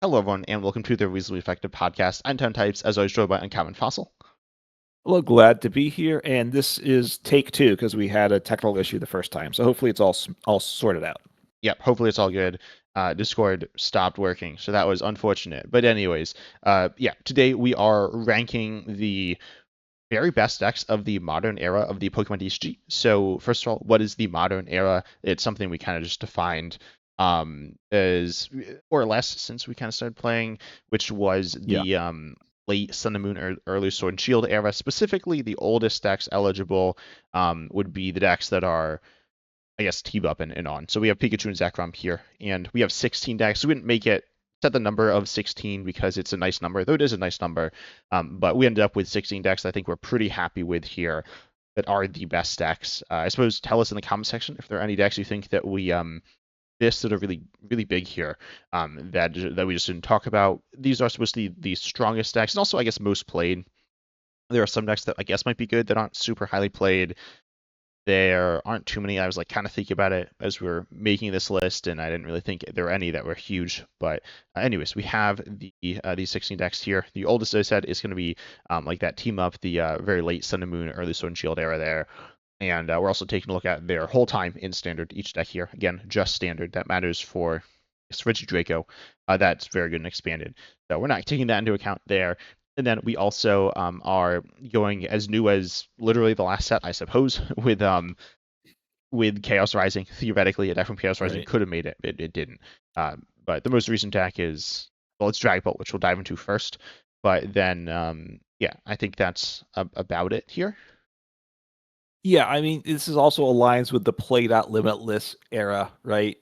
Hello, everyone, and welcome to the Reasonably Effective Podcast. I'm Ten Types, as always, joined by Uncommon Fossil. Well, glad to be here, and this is take two because we had a technical issue the first time. So hopefully it's all sorted out. Yep, hopefully it's all good. Discord stopped working, so that was unfortunate. But anyways, yeah, today we are ranking the very best decks of the modern era of the Pokemon TCG. So first of all, what is the modern era? It's something we kind of just defined as or less since we kind of started playing, which was Yeah. the late Sun and Moon, early Sword and Shield era. Specifically, the oldest decks eligible would be the decks that are, I guess, T-Bup and on. So we have Pikachu and Zekrom here, and we have 16 decks. So we didn't make it set the number of 16 because it's a nice number, though it is a nice number. But we ended up with 16 decks I think we're pretty happy with here that are the best decks. I suppose tell us in the comment section if there are any decks you think that we missed that are really big here that we just didn't talk about. These are supposed to be the strongest decks, and also I guess most played. There are some decks that I guess might be good that aren't super highly played. There aren't too many. I was like kind of thinking about it as we were making this list, and I didn't really think there were any that were huge. But anyways, we have these 16 decks here. The oldest, as I said, is going to be like that team up, the very late Sun and Moon, early Sword and Shield era there. And we're also taking a look at their whole time in standard, each deck here. Again, just standard. That matters for Regidrago. That's very good and expanded. So we're not taking that into account there. And then we also are going as new as literally the last set, I suppose, with Chaos Rising. Theoretically, a deck from Chaos Rising Right. could have made it. It didn't. But the most recent deck is, well, it's Dragapult, which we'll dive into first. But then, yeah, I think that's about it here. Yeah, I mean, this is also aligns with the played out limitless era, right?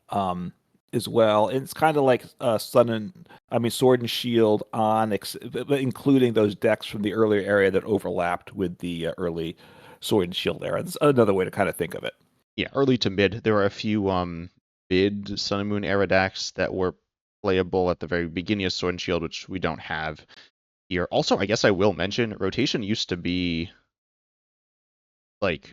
Um, as well. And it's kind of like Sword and Shield, Onyx, but including those decks from the earlier area that overlapped with the early Sword and Shield era. That's another way to kind of think of it. Yeah, early to mid. There were a few mid Sun and Moon era decks that were playable at the very beginning of Sword and Shield, which we don't have here. Also, I guess I will mention rotation used to be like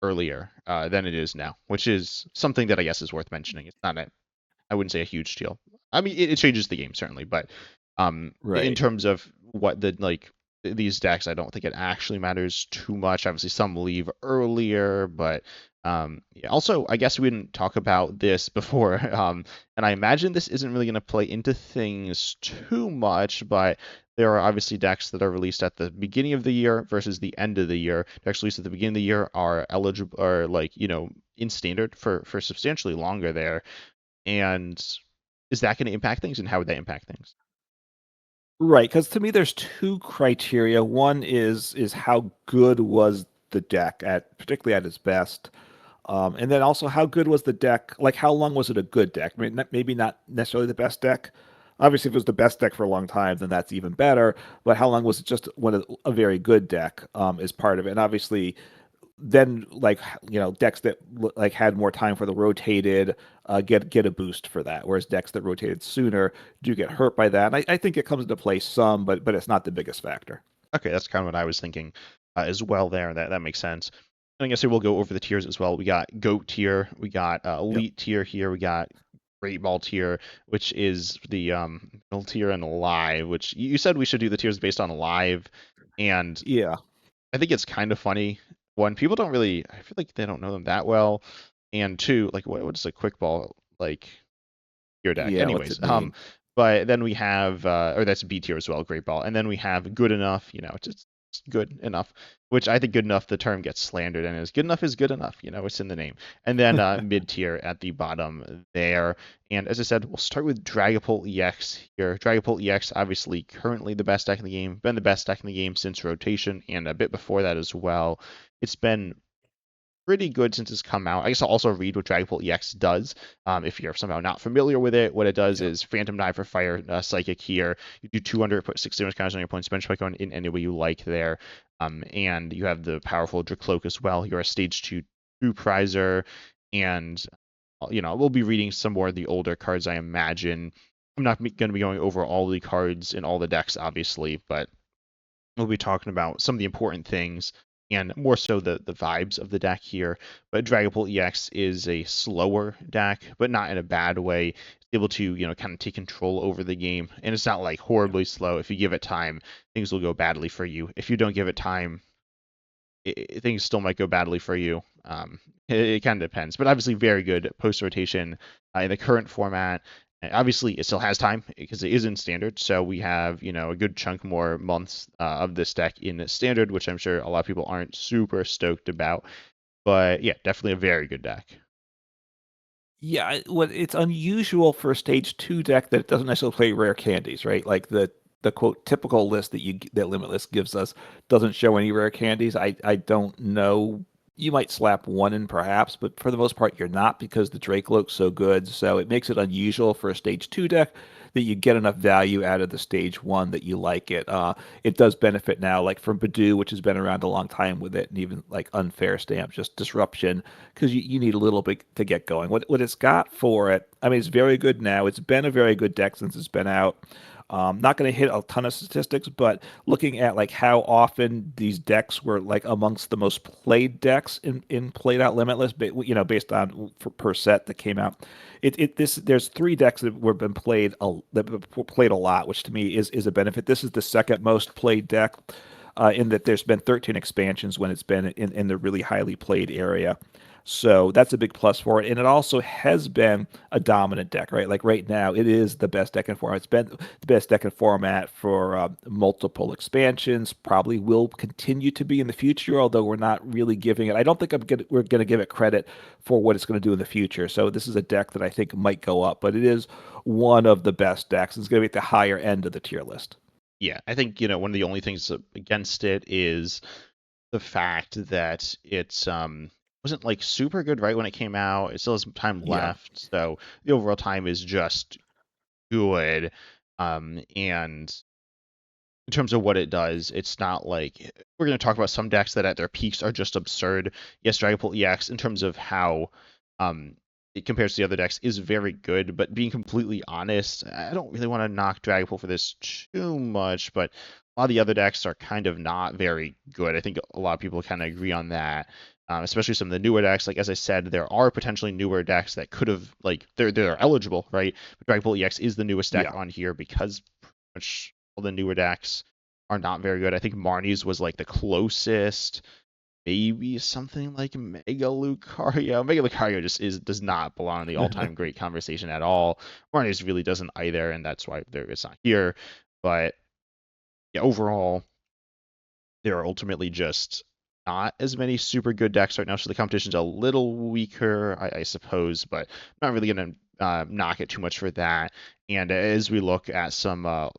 earlier than it is now, which is something that I guess is worth mentioning. It's not I wouldn't say a huge deal. I mean, it changes the game certainly, but in Right. terms of what the like these decks, I don't think it actually matters too much. Obviously, some leave earlier, but yeah. Also, I guess we didn't talk about this before, and I imagine this isn't really going to play into things too much, but there are obviously decks that are released at the beginning of the year versus the end of the year. Decks released at the beginning of the year are eligible, are like in standard for substantially longer there. And is that going to impact things, and how would that impact things? Right, because to me, there's two criteria. One is how good was the deck at, particularly at its best, and then also how good was the deck? Like, how long was it a good deck? I mean, maybe not necessarily the best deck. Obviously, if it was the best deck for a long time, then that's even better. But how long was it just a very good deck is part of it. And obviously, then decks that like had more time for the rotated get a boost for that, whereas decks that rotated sooner do get hurt by that. And I think it comes into play some, but it's not the biggest factor. Okay, that's kind of what I was thinking as well there. That makes sense. And I guess we'll go over the tiers as well. We got GOAT tier, we got Yep. Elite tier here, we got Great Ball tier, which is the middle tier, and Live, which you said we should do the tiers based on Live. And Yeah. I think it's kind of funny. One, people don't really, I feel like they don't know them that well. And two, like what is a Quick Ball like your deck? Yeah. What's Anyways, it mean? but then we have, or that's B tier as well, Great Ball. And then we have Good Enough, it's good enough, which I think good enough, the term gets slandered, and is good enough, it's in the name. And then mid tier at the bottom there. And as I said, we'll start with Dragapult EX here. Dragapult EX, obviously currently the best deck in the game, been the best deck in the game since rotation, and a bit before that as well. It's been pretty good since it's come out. I guess I'll also read what Dragapult EX does. If you're somehow not familiar with it, what it does Yep. is Phantom Dive for Fire, Psychic here. You do 200, put 6 damage counters on your opponent's bench by going in any way you like there. And you have the powerful Dracloak as well. You're a stage 2 True Prizer, and we'll be reading some more of the older cards, I imagine. I'm not going to be going over all the cards in all the decks, obviously, but we'll be talking about some of the important things and more so the vibes of the deck here. But Dragapult EX is a slower deck, but not in a bad way. It's able to, kind of take control over the game. And it's not like horribly slow. If you give it time, things will go badly for you. If you don't give it time, things still might go badly for you. It kind of depends, but obviously very good post rotation in the current format. Obviously, it still has time because it is in standard, so we have a good chunk more months of this deck in standard, which I'm sure a lot of people aren't super stoked about. But yeah, definitely a very good deck. Yeah, what it's unusual for a stage two deck that it doesn't necessarily play rare candies, right? Like the quote typical list that Limitless gives us doesn't show any rare candies. I don't know. You might slap one in perhaps, but for the most part you're not because the Drake looks so good. So it makes it unusual for a stage two deck that you get enough value out of the stage one that you like it. It does benefit now, like from Badu, which has been around a long time with it, and even like Unfair Stamp, just disruption, because you need a little bit to get going. What it's got for it, I mean, it's very good now. It's been a very good deck since it's been out. Not going to hit a ton of statistics, but looking at like how often these decks were like amongst the most played decks in played out Limitless, based on per set that came out. There's three decks that were been played a lot, which to me is a benefit. This is the second most played deck. In that there's been 13 expansions when it's been in the really highly played area. So that's a big plus for it. And it also has been a dominant deck, right? Like right now, it is the best deck in format. It's been the best deck in format for multiple expansions, probably will continue to be in the future, although we're not really giving it. I don't think we're going to give it credit for what it's going to do in the future. So this is a deck that I think might go up, but it is one of the best decks. It's going to be at the higher end of the tier list. Yeah, I think, one of the only things against it is the fact that it's wasn't like super good right when it came out. It still has some time Yeah. left, so the overall time is just good. And in terms of what it does, it's not like we're going to talk about some decks that at their peaks are just absurd. Yes, Dragapult EX in terms of how um it compares to the other decks is very good, but being completely honest, I don't really want to knock Dragapult for this too much, but a lot of the other decks are kind of not very good. I think a lot of people kind of agree on that. Especially some of the newer decks. Like as I said, there are potentially newer decks that could have they're eligible, right? But Dragapult EX is the newest deck Yeah. on here because pretty much all the newer decks are not very good. I think Marnie's was like the closest, maybe something like Mega Lucario. Mega Lucario just does not belong in the all-time great conversation at all. Marnie's really doesn't either, and that's why it's not here. But yeah, overall, there are ultimately just not as many super good decks right now, so the competition's a little weaker, I suppose, but I'm not really going to knock it too much for that. And as we look at some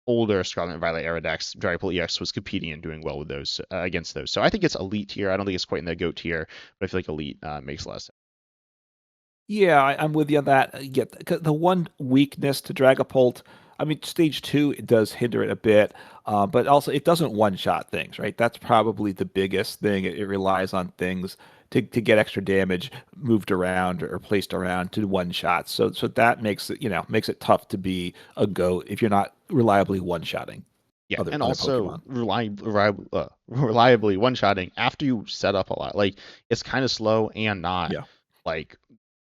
older Scarlet and Violet era decks, Dragapult EX was competing and doing well with those against those. So I think it's elite tier. I don't think it's quite in the GOAT tier, but I feel like elite makes less. Yeah, I'm with you on that. Yeah, the one weakness to Dragapult, I mean, stage two, it does hinder it a bit, but also it doesn't one-shot things, right? That's probably the biggest thing. It relies on things to get extra damage moved around or placed around to one shot. So that makes it tough to be a GOAT if you're not reliably one-shotting Yeah, and other also Pokemon. reliably one-shotting after you set up a lot. Like it's kind of slow and not Yeah. like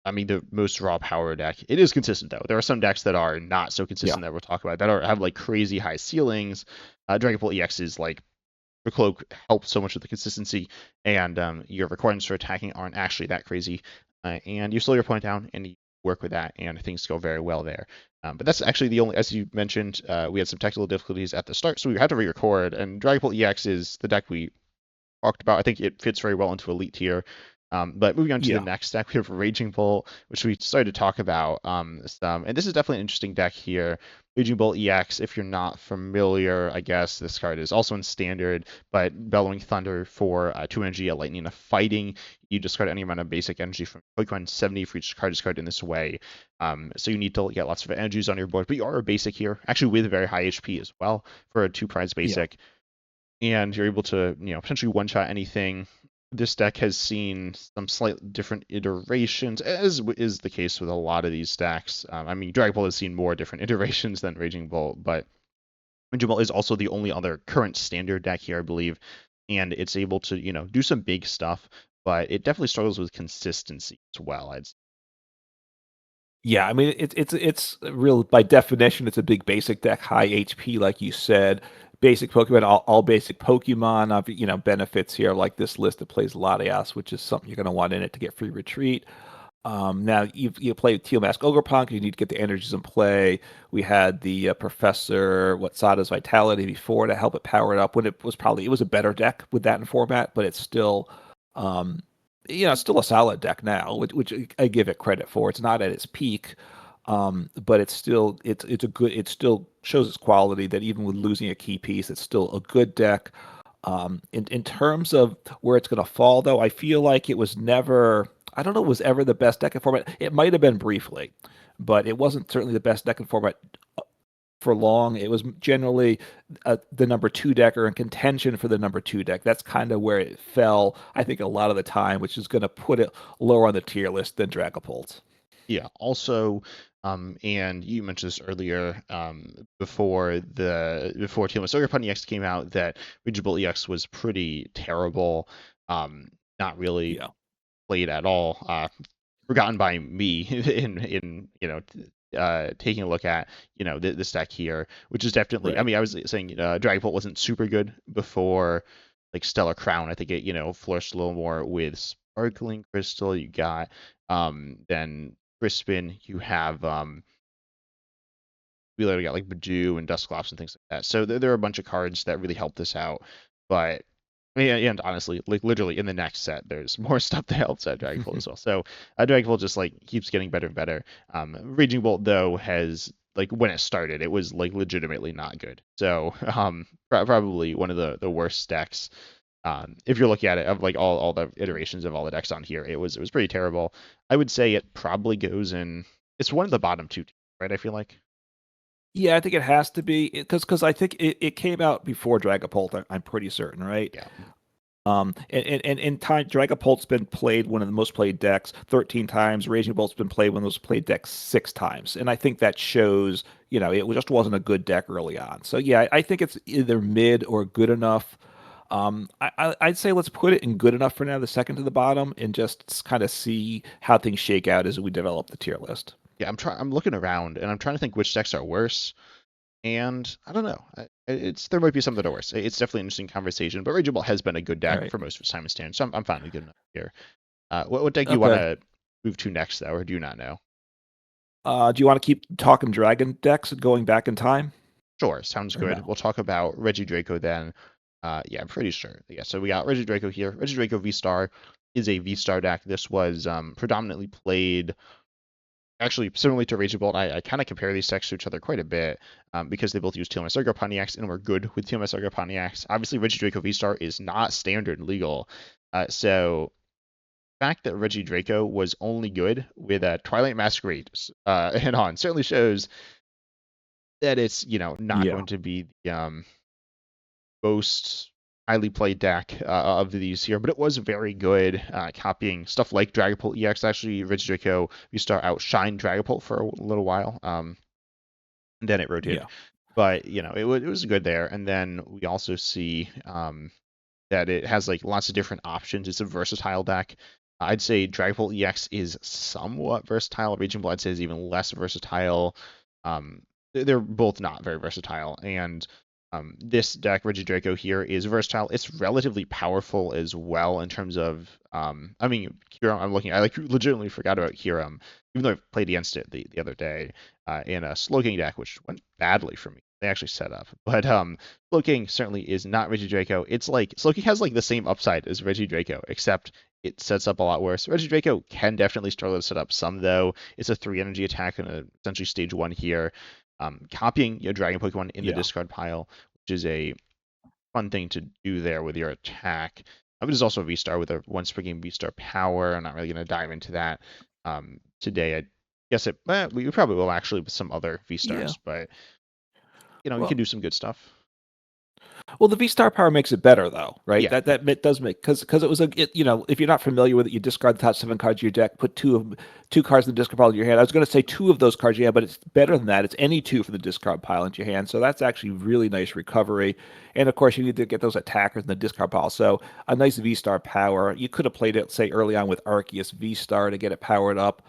I mean the most raw power deck. It is consistent though. There are some decks that are not so Yeah. consistent that we'll talk about that have like crazy high ceilings. Dragapult EX is like the cloak helps so much with the consistency, and your requirements for attacking aren't actually that crazy. And you slow your point down and you work with that, and things go very well there. But that's actually the only, as you mentioned, we had some technical difficulties at the start, so we had to re-record. And Dragapult EX is the deck we talked about. I think it fits very well into elite tier. But moving on to the Yeah. next deck, we have Raging Bolt, which we started to talk about and this is definitely an interesting deck here. Raging Bolt EX, if you're not familiar, I guess this card is also in standard, but Bellowing Thunder for 2 energy, a lightning, a fighting. You discard any amount of basic energy from Pokemon 70 for each card discard in this way. So you need to get lots of energies on your board, but you are a basic here, actually with very high HP as well for a 2 prize Yeah. basic, and you're able to potentially one shot anything. This deck has seen some slightly different iterations, as is the case with a lot of these stacks. I mean, Dragon Ball has seen more different iterations than Raging Bolt, but Raging Bolt is also the only other current standard deck here, I believe, and it's able to do some big stuff, but it definitely struggles with consistency as well. I'd say. Yeah, I mean it's real by definition. It's a big basic deck, high HP, like you said. Basic Pokemon, all basic Pokemon. Benefits here like this list that plays Latias, which is something you're going to want in it to get free retreat. Now you play Teal Mask Ogerpunk, you need to get the energies in play. We had the Professor Sada's Vitality before to help it power it up when it was a better deck with that in format, but it's still um, it's still a solid deck now, which I give it credit for. It's not at its peak, but it still shows its quality that even with losing a key piece, it's still a good deck. In terms of where it's going to fall, though, I feel like it was never. I don't know. It was ever the best deck in format. It might have been briefly, but it wasn't certainly the best deck in format for long. It was generally the number two deck or in contention for the number two deck. That's kind of where it fell, I think, a lot of the time, which is going to put it lower on the tier list than Dragapult. Yeah. Also, and you mentioned this earlier, before Teal Mask EX came out, that Raging Bolt EX was pretty terrible. Not really Yeah. played at all. Forgotten by me in taking a look at this deck here, which is definitely. Right. I mean, I was saying Dragapult wasn't super good before like Stellar Crown. I think it flourished a little more with Sparkling Crystal. You got then Crispin. You have we later got like Badoo and Dusclops and things like that. So there are a bunch of cards that really help this out. But and honestly, like literally in the next set, there's more stuff that helps out Dragapult as well. So Dragapult just like keeps getting better and better. Raging Bolt though has like when it started, it was like legitimately not good. So probably one of the worst decks. If you're looking at it of like all the iterations of all the decks on here, it was pretty terrible. I would say it probably goes in. It's one of the bottom two, right? I feel like. Yeah, I think it has to be because I think it came out before Dragapult. I'm pretty certain, right? Yeah. And in time, Dragapult's been played one of the most played decks 13 times. Raging Bolt's been played one of the most played decks 6 times, and I think that shows. It just wasn't a good deck early on. So yeah, I think it's either mid or good enough. I'd say let's put it in good enough for now, the second to the bottom, and just kind of see how things shake out as we develop the tier list. Yeah, I'm looking around and I'm trying to think which decks are worse. And I don't know. There might be some that are worse. It's definitely an interesting conversation. But Raging Bolt has been a good All deck right. for most of its time in Standard, so I'm finally good enough here. What deck do you want Okay. to move to next, though, or do you not know? Do you want to keep talking dragon decks going back in time Sure, sounds or good. no? We'll talk about Regidrago then. Yeah, I'm pretty sure. Yeah, so we got Regidrago here. Regidrago V-Star is a V-Star deck. This was predominantly played. Actually, similarly to Raging Bolt, I kind of compare these decks to each other quite a bit because they both use Teal Mask Pontiacs and were good with Teal Mask Pontiacs. Obviously, Regidrago V-Star is not standard legal. So the fact that Regidrago was only good with Twilight Masquerade and on certainly shows that it's, not Yeah. going to be the most highly played deck of these here, but it was very good copying stuff like Dragapult EX. Actually, Regidrago V-Star outshined Dragapult for a little while. And then it rotated. Yeah. But it was good there. And then we also see that it has like lots of different options. It's a versatile deck. I'd say Dragapult EX is somewhat versatile. Raging Blood says even less versatile. They're both not very versatile. And this deck, Regidrago here, is versatile. It's relatively powerful as well in terms of, I mean, Kyurem, I like legitimately forgot about Kyurem, even though I played against it the other day in a Slowking deck, which went badly for me. They actually set up. But Slowking certainly is not Regidrago. It's like, Slowking has like the same upside as Regidrago, except it sets up a lot worse. Regidrago can definitely struggle to set up some, though. It's a 3 energy attack and essentially stage 1 here. Copying your Dragon Pokemon in the Yeah. discard pile, which is a fun thing to do there with your attack. But it's also a V-Star with a 1 V-Star power. I'm not really going to dive into that today. I guess we probably will actually with some other Yeah. V-Stars, but you can Well, do some good stuff. the V Star power makes it better, though, right? Yeah, That does make because it was if you're not familiar with it, you discard the top 7 cards of your deck, put two cards in the discard pile in your hand. I was going to say 2 of those cards you have, but it's better than that. It's any 2 from the discard pile into your hand, so that's actually really nice recovery. And of course, you need to get those attackers in the discard pile. So a nice V Star power. You could have played it, say, early on with Arceus V Star to get it powered up.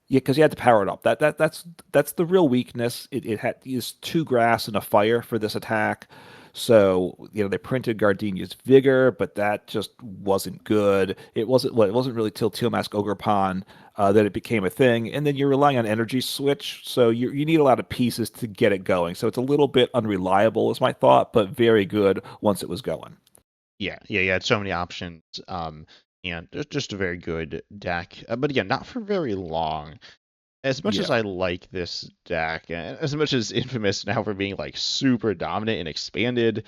Yeah, because you had to power it up. That's the real weakness. It had used two grass and a fire for this attack. So, they printed Gardenia's Vigor, but that just wasn't good. It wasn't really till Teal'c's Ogerpon that it became a thing. And then you're relying on energy switch, so you need a lot of pieces to get it going. So it's a little bit unreliable, is my thought, but very good once it was going. Yeah, you had so many options, and just a very good deck. But again, not for very long. As much as Yeah. I like this deck, and as much as Infamous now for being like super dominant and expanded,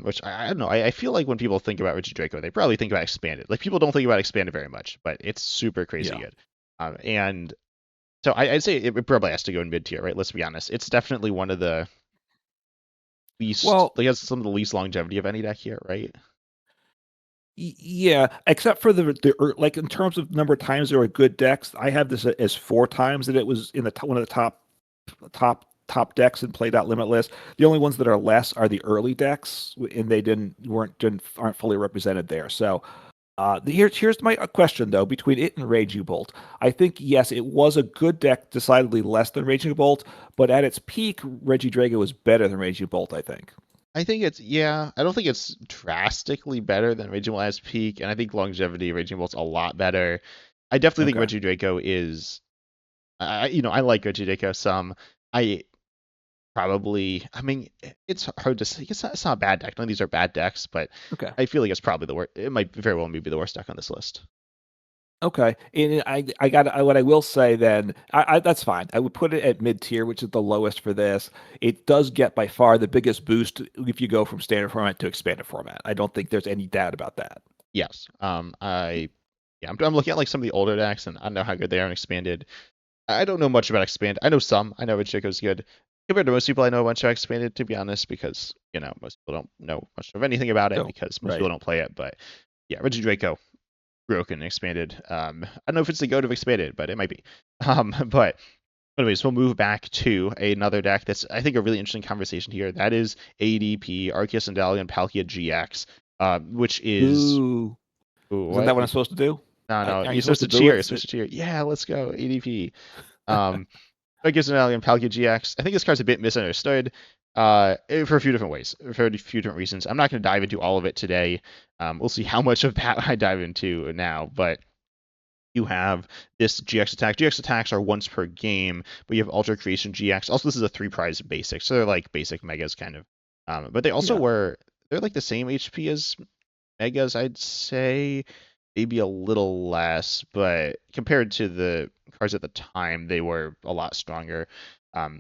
which I don't know, I feel like when people think about Regidrago, they probably think about expanded. Like people don't think about expanded very much, but it's super crazy Yeah. good. And so I'd say it probably has to go in mid tier, right? Let's be honest. It's definitely one of the least, Well, like has some of the least longevity of any deck here, right? Yeah, except for like in terms of number of times there were good decks, I have this as four times that it was in one of the top decks in Played Out Limitless. The only ones that are less are the early decks, and they aren't fully represented there. So here's my question though between it and Raging Bolt. I think yes, it was a good deck, decidedly less than Raging Bolt, but at its peak, Regidrago was better than Raging Bolt. I think. I think yeah. I don't think it's drastically better than Raging Bolt as peak, and I think longevity Raging Bolt's a lot better. I definitely think Okay. Regidrago is. I like Regidrago some. I I mean, it's hard to say. It's not a bad deck. None of these are bad decks, but Okay. I feel like it's probably the worst. It might very well be the worst deck on this list. Okay, and what I will say then, that's fine. I would put it at mid tier, which is the lowest for this. It does get by far the biggest boost if you go from standard format to expanded format. I don't think there's any doubt about that. Yes. I'm looking at like some of the older decks, and I don't know how good they are in expanded. I don't know much about expanded. I know some. I know Regidrago's good. Compared to most people, I know a bunch about expanded, to be honest, because most people don't know much of anything about it So, because most people right. don't play it. But yeah, Regidrago broken and expanded. I don't know if it's the goat of expanded, but it might be. But anyways, we'll move back to another deck that's I think a really interesting conversation here. That is ADP Arceus Sandalian Palkia GX, which is Boo! ooh, Isn't that what? what I'm supposed to do? No, Aren't you're you supposed supposed to to boo cheer. You're it? supposed to cheer. Yeah, let's go ADP. Um, Arceus Sandalian Palkia GX. I think this card's a bit misunderstood. For a few different ways, for a few different reasons. I'm not going to dive into all of it today. We'll see how much of that I dive into now, but you have this GX attack. GX attacks are once per game, but you have Ultra Creation GX. Also, this is a 3 prize basic, so they're like basic megas kind of. But they also Yeah. they're like the same HP as megas, I'd say. Maybe a little less, but compared to the cards at the time, they were a lot stronger.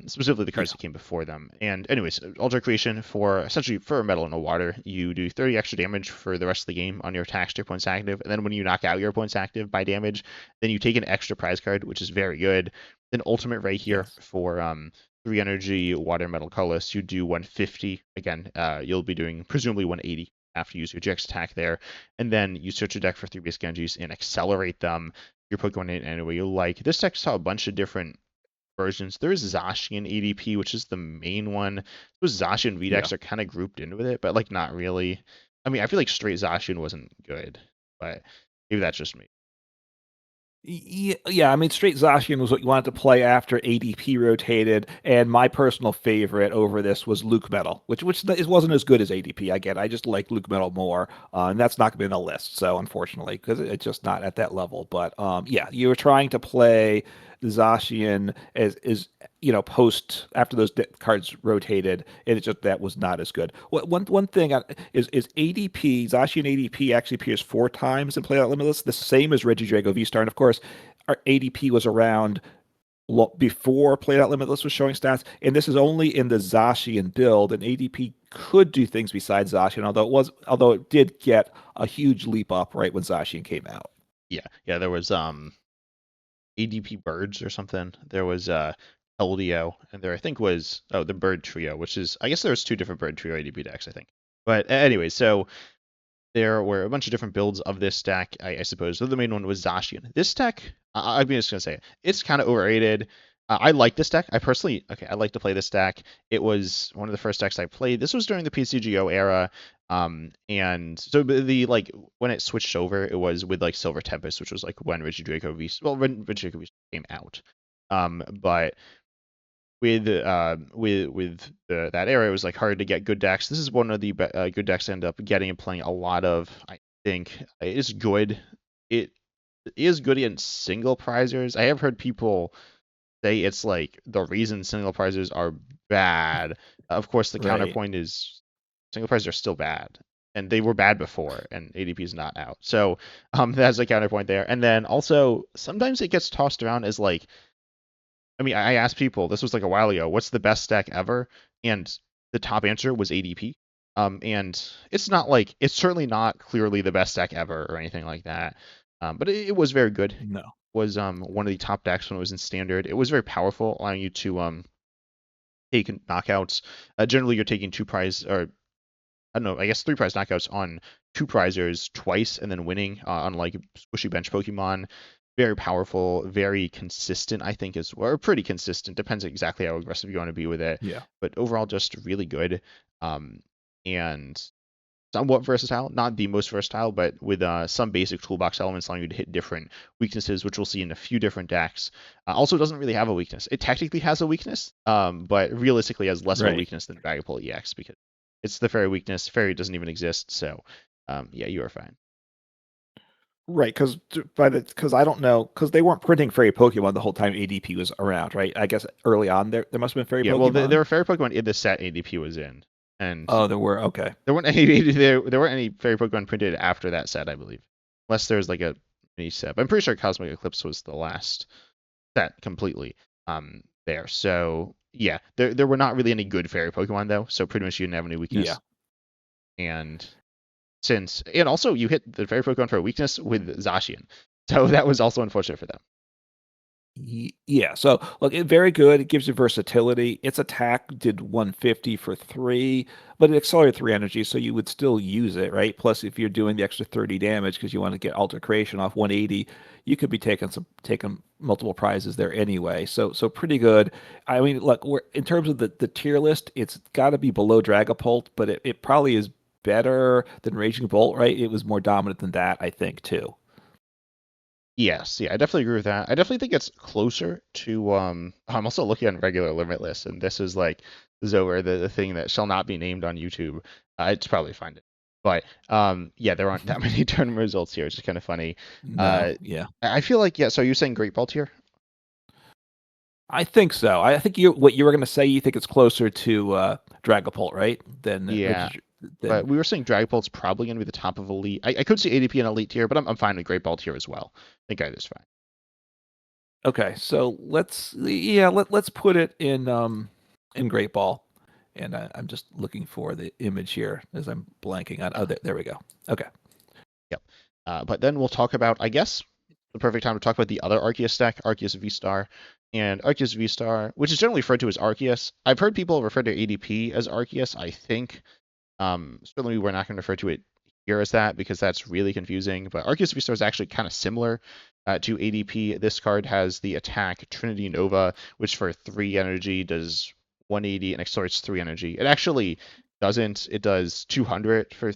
Specifically the cards Yeah. that came before them. And anyways, Ultra Creation for essentially for a metal and a water, you do 30 extra damage for the rest of the game on your attacks to your points active, and then when you knock out your points active by damage, then you take an extra prize card, which is very good. Then Ultimate right here Yes. for 3 energy water metal colorless, you do 150. Again, you'll be doing presumably 180 after you use your GX attack there, and then you search your deck for 3 base Genjis and accelerate them. Your Pokemon in any way you like. This deck saw a bunch of different versions. There is Zacian ADP, which is the main one. Those Zacian Yeah. VDEX are kind of grouped in with it, but like not really. I mean, I feel like straight Zacian wasn't good, but maybe that's just me. Yeah, I mean, straight Zacian was what you wanted to play after ADP rotated, and my personal favorite over this was Luke Metal, which wasn't as good as ADP. I get, I just like Luke Metal more, and that's not going to be in the list. So unfortunately, because it's just not at that level. But yeah, you were trying to play Zacian as post after those cards rotated, and it just that was not as good. One thing is ADP Zacian ADP actually appears four times in Play Out Limitless, the same as Regidrago V Star, and of course our ADP was around before Play Out Limitless was showing stats, and this is only in the Zacian build, and ADP could do things besides Zacian, although it did get a huge leap up right when Zacian came out. Yeah, there was ADP Birds or something. There was LDO, and there I think was the Bird Trio, which is I guess there was two different Bird Trio ADP decks I think. But anyway, so there were a bunch of different builds of this deck, I suppose. So the main one was Zacian. This deck, I'm just gonna say it's kind of overrated. I like this deck. I like to play this deck. It was one of the first decks I played. This was during the PCGO era. And so the like when it switched over, it was with like Silver Tempest, which was like when Regidrago when Regidrago came out. But with that era, it was like hard to get good decks. This is one of the good decks I end up getting and playing a lot of. I think it is good. It is good in single prizers. I have heard people say it's like the reason single prizers are bad. Of course, the Right. counterpoint is single prizers are still bad, and they were bad before, and ADP is not out. So that's a counterpoint there. And then also sometimes it gets tossed around as like, I mean, I asked people, this was like a while ago, what's the best deck ever? And the top answer was ADP. And it's not like, it's certainly not clearly the best deck ever or anything like that. But it was very good. It No. was one of the top decks when it was in standard. It was very powerful, allowing you to take knockouts. Generally, you're taking two prize, or I don't know, I guess three prize knockouts on two prizers twice and then winning on like squishy bench Pokemon. Very powerful, very consistent, I think, is or pretty consistent. Depends exactly how aggressive you want to be with it. Yeah. But overall, just really good. And somewhat versatile, not the most versatile, but with some basic toolbox elements allowing you to hit different weaknesses, which we'll see in a few different decks. Also doesn't really have a weakness. It technically has a weakness, but realistically has less of a Right. weakness than Dragapult EX because it's the fairy weakness. Fairy doesn't even exist, so yeah, you are fine. Right, because I don't know, because they weren't printing fairy Pokemon the whole time ADP was around, right? I guess early on there must have been fairy Yeah, well, Pokemon. there were fairy Pokemon in the set ADP was in, and Oh, there were. Okay. there weren't any there weren't any fairy Pokemon printed after that set, I believe, unless there's like a mini set. But I'm pretty sure Cosmic Eclipse was the last set completely there. So yeah, there were not really any good fairy Pokemon though, so pretty much you didn't have any weakness. Yeah. And also you hit the fairy Pokemon for a weakness with Zacian, so that was also unfortunate for them. Yeah. So look, very good. It gives you versatility. Its attack did 150 for 3, but it accelerated 3 energy, so you would still use it, right? Plus, if you're doing the extra 30 damage because you want to get Alter Creation off 180, you could be taking multiple prizes there anyway. So pretty good. I mean, look, we're in terms of the tier list, it's got to be below Dragapult, but it probably is better than Raging Bolt, right? It was more dominant than that, I think, too. Yes, yeah, I definitely agree with that. I definitely think it's closer to I'm also looking on regular Limitless, and this is like Zoer, the thing that shall not be named on YouTube. It's probably find it. But yeah, there aren't that many tournament results here, which is kind of funny. No, yeah. I feel like yeah, so you're saying Great Ball here? I think so. I think what you were going to say. You think it's closer to Dragapult, right? Yeah. But Than we were saying Dragapult's probably going to be the top of Elite. I could see ADP in Elite tier, but I'm fine with Great Ball tier as well. I think either's fine. okay. So let's put it in Great Ball, and I'm just looking for the image here as I'm blanking on. Oh, there we go. Okay. Yep. But then we'll talk about, I guess, the perfect time to talk about the other Arceus deck, Arceus V-Star. And Arceus V-Star, which is generally referred to as Arceus. I've heard people refer to ADP as Arceus, I think. Certainly we're not going to refer to it here as that because that's really confusing. But Arceus V-Star is actually kind of similar to ADP. This card has the attack Trinity Nova, which for 3 energy does 180 and accelerates 3 energy. It actually doesn't. It does 200 for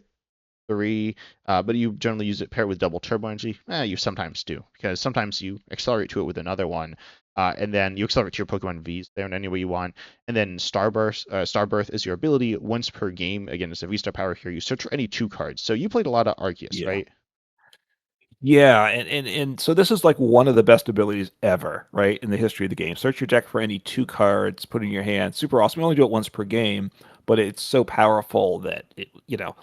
3, but you generally use it paired with double turbo energy. You sometimes do, because sometimes you accelerate to it with another one, and then you accelerate to your Pokemon Vs there in any way you want. And then Starbirth is your ability once per game. Again, it's a V-Star power here. You search for any 2 cards. So you played a lot of Arceus, Yeah. right? Yeah, and so this is like one of the best abilities ever, right, in the history of the game. Search your deck for any 2 cards, put in your hand. Super awesome. You only do it once per game, but it's so powerful that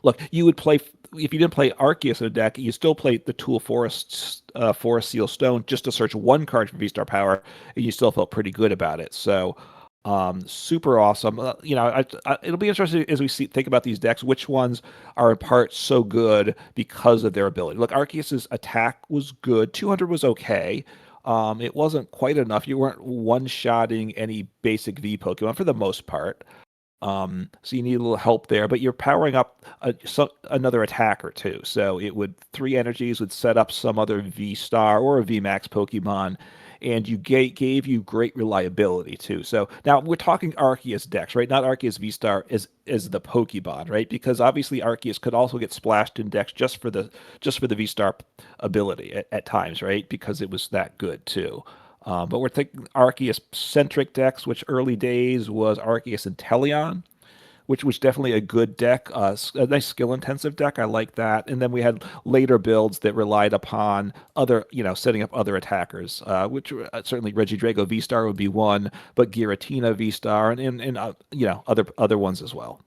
look, you would play if you didn't play Arceus in a deck, you still play the Tool Forest Seal Stone just to search 1 card for V-Star power, and you still felt pretty good about it. So super awesome. It'll be interesting as we think about these decks, which ones are in part so good because of their ability. Look, Arceus's attack was good. 200 was okay. It wasn't quite enough. You weren't one-shotting any basic V Pokemon for the most part. So you need a little help there, but you're powering up another attack or two. So 3 energies would set up some other V Star or a V Max Pokemon, and gave you great reliability too. So now we're talking Arceus decks, right? Not Arceus V-Star as the Pokemon, right? Because obviously Arceus could also get splashed in decks just for the V-Star ability at times, right? Because it was that good too. But we're thinking Arceus centric decks, which early days was Arceus and Teleon, which was definitely a good deck, a nice skill intensive deck. I like that. And then we had later builds that relied upon other, setting up other attackers, which certainly Regidrago V Star would be one, but Giratina V Star and other ones as well.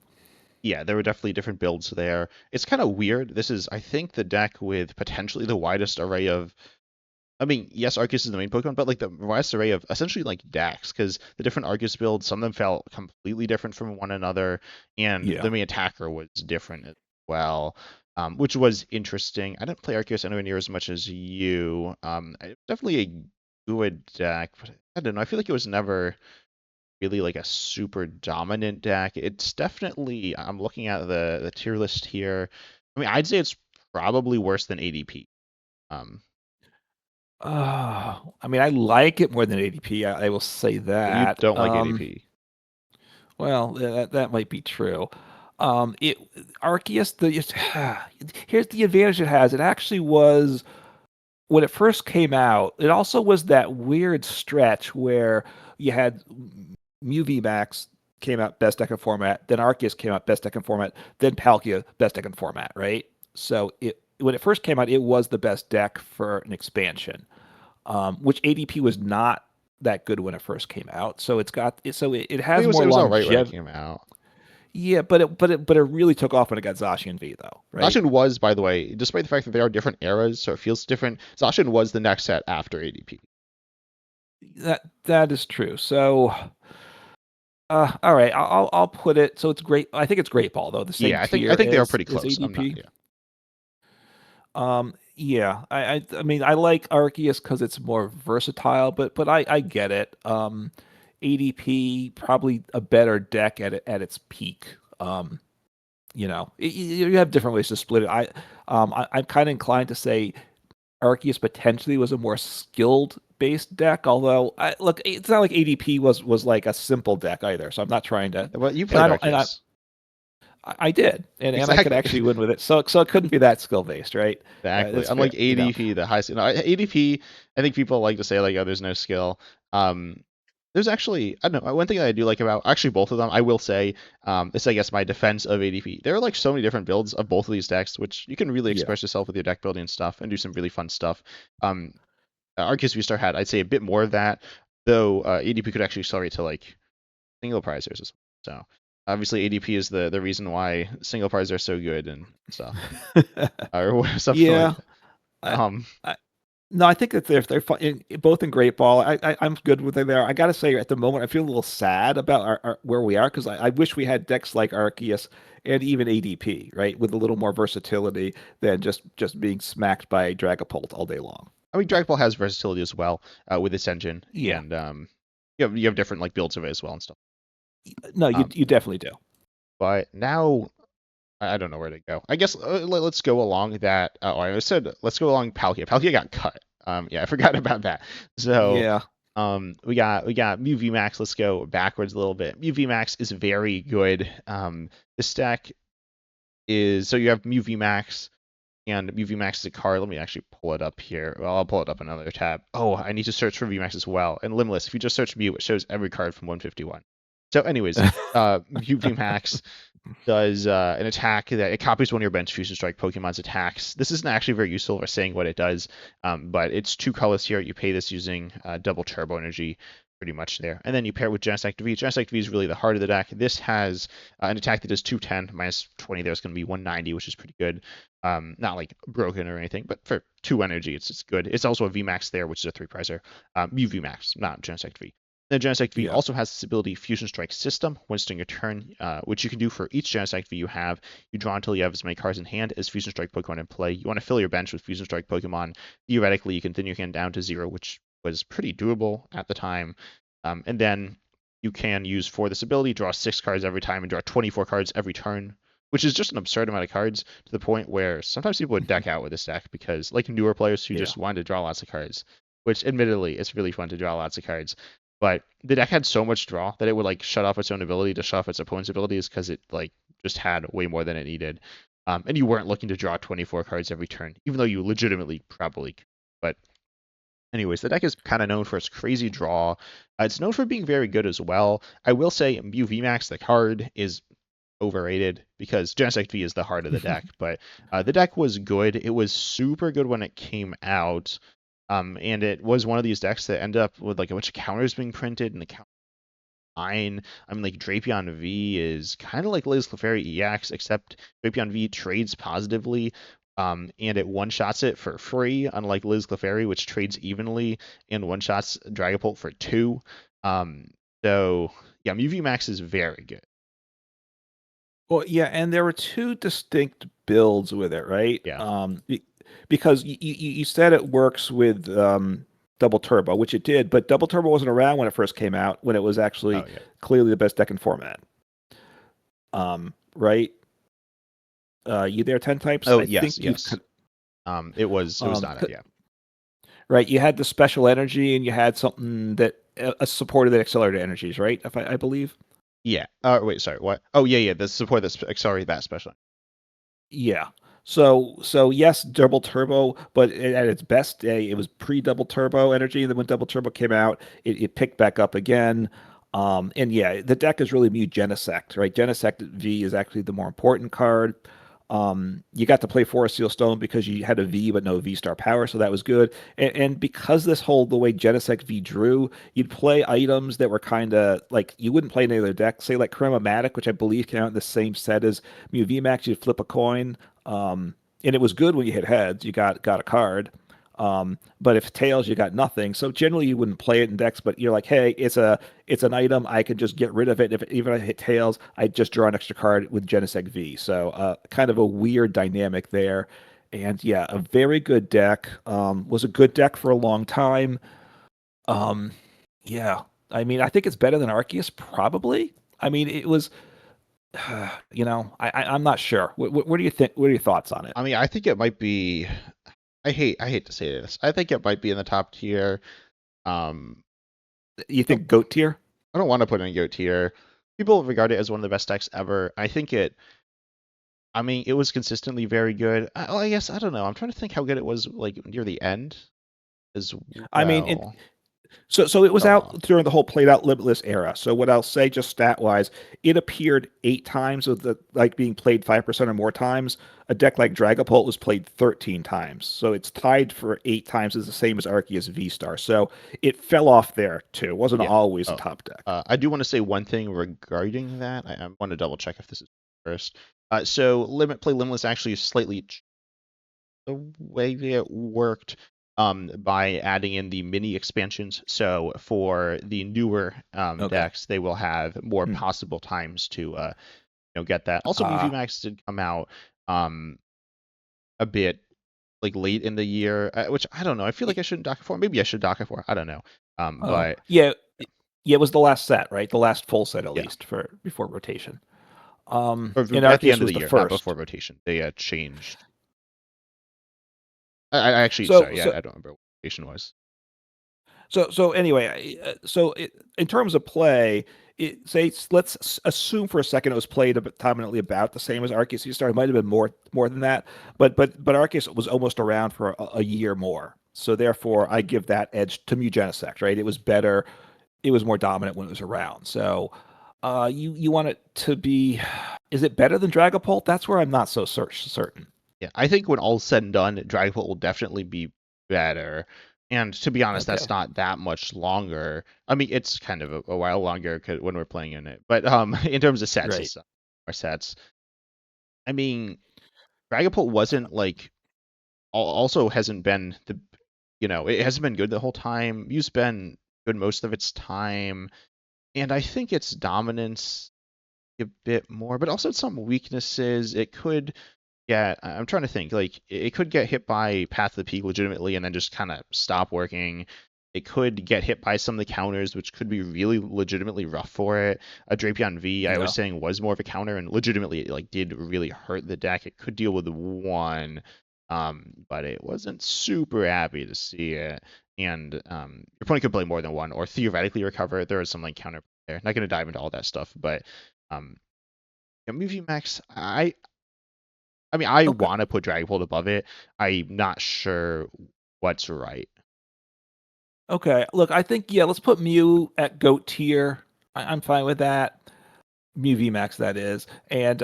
Yeah, there were definitely different builds there. It's kind of weird. This is, I think, the deck with potentially the widest array of. I mean, yes, Arceus is the main Pokemon, but like the widest array of essentially like decks, because the different Arceus builds, some of them felt completely different from one another, and Yeah. the main attacker was different as well, which was interesting. I didn't play Arceus anywhere near as much as you. Definitely a good deck, but I don't know. I feel like it was never really like a super dominant deck. It's definitely. I'm looking at the tier list here. I mean, I'd say it's probably worse than ADP. Um, I mean, I like it more than ADP. I will say you that. don't like ADP. Well, that might be true. It Arceus, here's the advantage it has. It actually was when it first came out. It also was that weird stretch where you had Mew VMAX came out best deck in format, then Arceus came out best deck in format, then Palkia best deck in format, right? So when it first came out, it was the best deck for an expansion, which ADP was not that good when it first came out. So it I think has it more was all right when it longevity. came out. Yeah, but it really took off when it got Zacian V though, right? Zacian was, by the way, despite the fact that they are different eras, so it feels different. Zacian was the next set after ADP. That is true. So, all right, I'll put it. So it's great. I think it's Great Ball though, the same Yeah, I tier think they are as pretty close. I'm not. ADP. Yeah, Yeah, I mean I like Arceus because it's more versatile, but I get it. ADP probably a better deck at its peak. You have different ways to split it. I'm kind of inclined to say Arceus potentially was a more skilled based deck, although look, it's not like ADP was like a simple deck either. So I'm not trying to, well, you and played I don't, and Arceus. I did, and I could Exactly. actually win with it. So it couldn't be that skill based, right? Exactly. That's Unlike fair. ADP, the highest. ADP, I think people like to say like, oh, there's no skill. Um, there's actually, I don't know, one thing that I do like about actually both of them. I will say, this I guess my defense of ADP. There are like so many different builds of both of these decks, which you can really Yeah. express yourself with your deck building and stuff, and do some really fun stuff. Um, Arceus V-Star had, I'd say, a bit more of that, though ADP could actually accelerate to like single prizers as well. So obviously ADP is the reason why single prizes are so good and stuff, or something like Yeah. that. I, Um, I, no, I think that they're fun, both in Great Ball. I'm good with it there. I gotta say, at the moment, I feel a little sad about where we are because I wish we had decks like Arceus and even ADP, right, with a little more versatility than just being smacked by Dragapult all day long. I mean, Dragon Ball has versatility as well with its engine, Yeah. and you have different like builds of it as well and stuff. No, you Um, you definitely do. but now I don't know where to go. I guess let's go along that. Oh, I said let's go along Palkia. Palkia got cut. Yeah, I forgot about that. So Yeah. we got Mew VMAX. Let's go backwards a little bit. Mew VMAX is very good. This deck is so you have Mew VMAX and Mew VMAX is a card. Let me actually pull it up here. Well, I'll pull it up in another tab. Oh, I need to search for VMAX as well. And Limitless, if you just search Mew, it shows every card from 151. So, anyways, Mew VMAX does an attack that it copies one of your bench Fusion Strike Pokemon's attacks. This isn't actually very useful for saying what it does, but it's two colors here. You pay this using double Turbo Energy pretty much there. And then you pair it with Genesect V. Genesect V is really the heart of the deck. This has an attack that does 210 minus 20. There's going to be 190, which is pretty good. Not like broken or anything, but for 2 energy, it's good. It's also a VMAX there, which is a 3 prizer. Mew VMAX, not Genesect V. The Genesect V Yeah. also has this ability Fusion Strike System when starting your turn, which you can do for each Genesect V you have. You draw until you have as many cards in hand as Fusion Strike Pokemon in play. You want to fill your bench with Fusion Strike Pokemon. Theoretically, you can thin your hand down to 0, which was pretty doable at the time. And then you can use for this ability, draw 6 cards every time and draw 24 cards every turn, which is just an absurd amount of cards to the point where sometimes people would deck out with this deck because, like newer players who Yeah. just wanted to draw lots of cards, which admittedly is really fun to draw lots of cards. But the deck had so much draw that it would like shut off its own ability to shut off its opponent's abilities because it like just had way more than it needed. And you weren't looking to draw 24 cards every turn, even though you legitimately probably could. But anyways, the deck is kind of known for its crazy draw. It's known for being very good as well. I will say Mew VMAX, the card, is overrated because Genesect V is the heart of the deck. But the deck was good. It was super good when it came out. And it was one of these decks that ended up with like a bunch of counters being printed and the count fine. I mean, like Drapion V is kind of like Liz Clefairy EX, except Drapion V trades positively, and it one-shots it for free, unlike Liz Clefairy, which trades evenly and one-shots Dragapult for 2. So yeah, Mew VMAX is very good. Well, yeah, and there were two distinct builds with it, right? Yeah. Because you said it works with Double Turbo, which it did, but Double Turbo wasn't around when it first came out, when it was actually Oh yeah. clearly the best deck in format. Right? You there, 10 types? Oh I yes, think you yes. It was not yeah. right. You had the special energy, and you had something that supported the accelerated energies, right? If I believe. Yeah. Wait, sorry. What? Oh yeah, yeah. The support that's accelerate that special. Yeah. So yes, double turbo, but at its best day, it was pre-double turbo energy. Then when double turbo came out, it picked back up again. And yeah, the deck is really Mew Genesect, right? Genesect V is actually the more important card. You got to play Forest Seal Stone because you had a V but no V star power, so that was good. And because the way Genesect V drew, you'd play items that were kind of like you wouldn't play any other deck. Say like Chromatic, which I believe came out in the same set as Mew VMAX. You'd flip a coin, and it was good when you hit heads. You got a card. But if tails, you got nothing. So generally, you wouldn't play it in decks. But you're like, hey, it's an item. I can just get rid of it. If even if I hit tails, I just draw an extra card with Genesect V. So kind of a weird dynamic there. And yeah, a very good deck. Was a good deck for a long time. Yeah, I mean, I think it's better than Arceus, probably. I mean, it was. I'm not sure. What do you think? What are your thoughts on it? I mean, I think it might be. I hate to say this. I think it might be in the top tier. Um, You think GOAT tier? I don't want to put it in GOAT tier. People regard it as one of the best decks ever. I think it. I mean, it was consistently very good. I guess I don't know. I'm trying to think how good it was like near the end as I mean, well. so it was Oh, out during the whole played out Limitless era. So what I'll say, just stat wise, it appeared 8 times with the like being played 5% or more times. A deck like Dragapult was played 13 times. So it's tied for 8 times is the same as Arceus V Star. So it fell off there too. It wasn't yeah. always a Oh, top deck. I do want to say one thing regarding that. I want to double check if this is first. So play Limitless actually slightly the way it worked by adding in the mini expansions. So for the newer Okay. decks, they will have more Hmm. possible times to get that. Also, Mewtwo Max did come out a bit like late in the year, which I don't know. I feel like I shouldn't dock it for. Maybe I should dock it for. I don't know. But Yeah, yeah, it was the last set, right? The last full set at yeah, least for before rotation. or And at the Arceus end of was the the year, not before first. rotation. They changed. I actually So sorry, yeah, so I don't remember what rotation was. So anyway, in terms of play, let's assume for a second it was played dominantly about the same as Arceus Star. It might have been more than that, but Arceus was almost around for a year more. So therefore, I give that edge to Mugenisect, right? It was better. It was more dominant when it was around. So, you want it to be? Is it better than Dragapult? That's where I'm not so certain. Yeah, I think when all's said and done, Dragapult will definitely be better. And to be honest, that's Okay. not that much longer. I mean, it's kind of a while longer when we're playing in it. But in terms of sets, Right. it's our sets. I mean, Dragapult wasn't like also hasn't been it hasn't been good the whole time. Mew's been good most of its time, and I think its dominance a bit more, but also some weaknesses. It could yeah, I'm trying to think. Like, it could get hit by Path of the Peak legitimately and then just kind of stop working. It could get hit by some of the counters, which could be really legitimately rough for it. A Drapion V, I was Yeah. saying, was more of a counter and legitimately like did really hurt the deck. It could deal with one, but it wasn't super happy to see it. and your opponent could play more than one, or theoretically recover. There is some like counter there. Not going to dive into all that stuff, but um, yeah, Movie Max, I mean, I Okay. want to put Dragapult above it. I'm not sure what's right. Okay. Look, I think yeah, let's put Mew at GOAT tier. I'm fine with that. Mew VMAX that is, and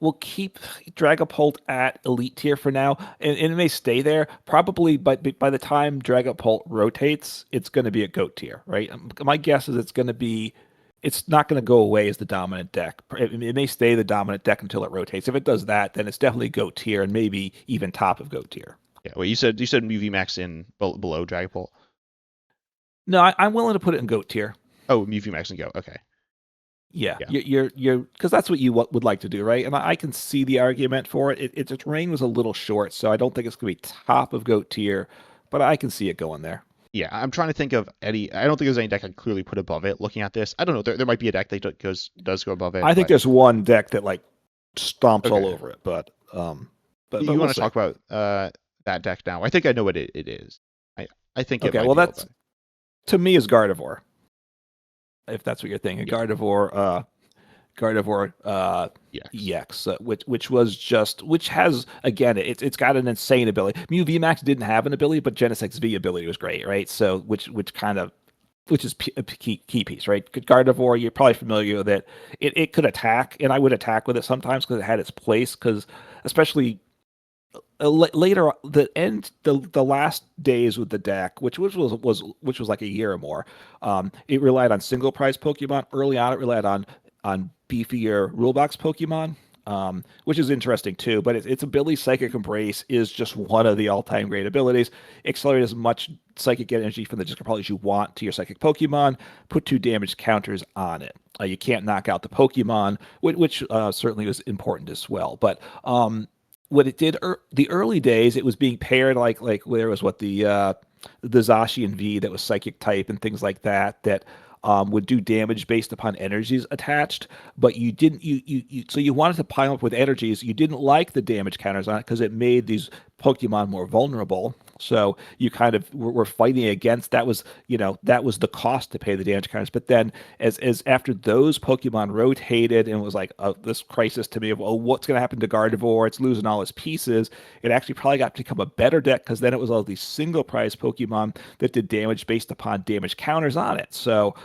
we'll keep Dragapult at Elite tier for now, and it may stay there. Probably, but by the time Dragapult rotates, it's going to be a GOAT tier, right? My guess is it's going to be. It's not going to go away as the dominant deck. It may stay the dominant deck until it rotates. If it does that, then it's definitely GOAT tier and maybe even top of GOAT tier. Yeah, wait, you said Movie Max in below Dragapult? No, I'm willing to put it in GOAT tier. Oh, Movie Max and go. Okay. Yeah, Yeah. you're because that's what you would like to do, right? And I can see the argument for it. Its range was a little short, so I don't think it's going to be top of GOAT tier, but I can see it going there. Yeah, I'm trying to think of any. I don't think there's any deck I'd clearly put above it. Looking at this, I don't know. There might be a deck that does go above it, I think but there's one deck that like stomps all okay. over it, but You we'll want to see. talk about that deck now? I think I know what it is. I think it Okay, might well be a that's little bit. to me is Gardevoir, if that's what you're thinking. Yeah. Gardevoir Yes. EX, which was just which has again it's got an insane ability. Mew VMAX didn't have an ability, but Genesec's V ability was great, right? So which is a key piece, right? Gardevoir, you're probably familiar with it. It could attack, and I would attack with it sometimes because it had its place. Because especially later, the last days with the deck, which was like a year or more, it relied on single prize Pokemon. Early on, it relied on beefier rule box Pokemon. Which is interesting too, but its ability Psychic Embrace is just one of the all-time great abilities. Accelerate as much psychic energy from the discard pile as you want to your psychic Pokemon. Put 2 damage counters on it. You can't knock out the Pokemon, which certainly was important as well. But what it did the early days, it was being paired like there was what the Zacian V that was psychic type and things like that would do damage based upon energies attached, but you didn't you so you wanted to pile up with energies. You didn't like the damage counters on it because it made these Pokemon more vulnerable. So you kind of were fighting against that was that was the cost to pay the damage counters. But then as after those Pokemon rotated and it was like this crisis to me of what's going to happen to Gardevoir? It's losing all its pieces. It actually probably got to become a better deck because then it was all these single prize Pokemon that did damage based upon damage counters on it. So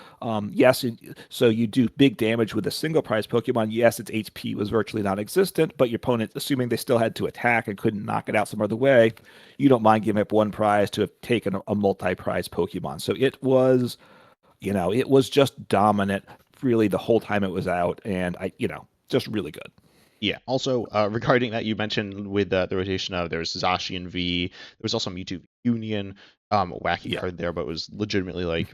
yes, so you do big damage with a single prize Pokemon. Yes, its HP was virtually non-existent, but your opponent, assuming they still had to attack and couldn't knock it out some other way, you don't mind giving up one prize to have taken a multi-prize Pokemon. So it was just dominant really the whole time it was out, and just really good. Yeah. Also, regarding that, you mentioned with the rotation of there's Zacian V. There was also Mewtwo Union. Wacky Yeah. card there, but was legitimately like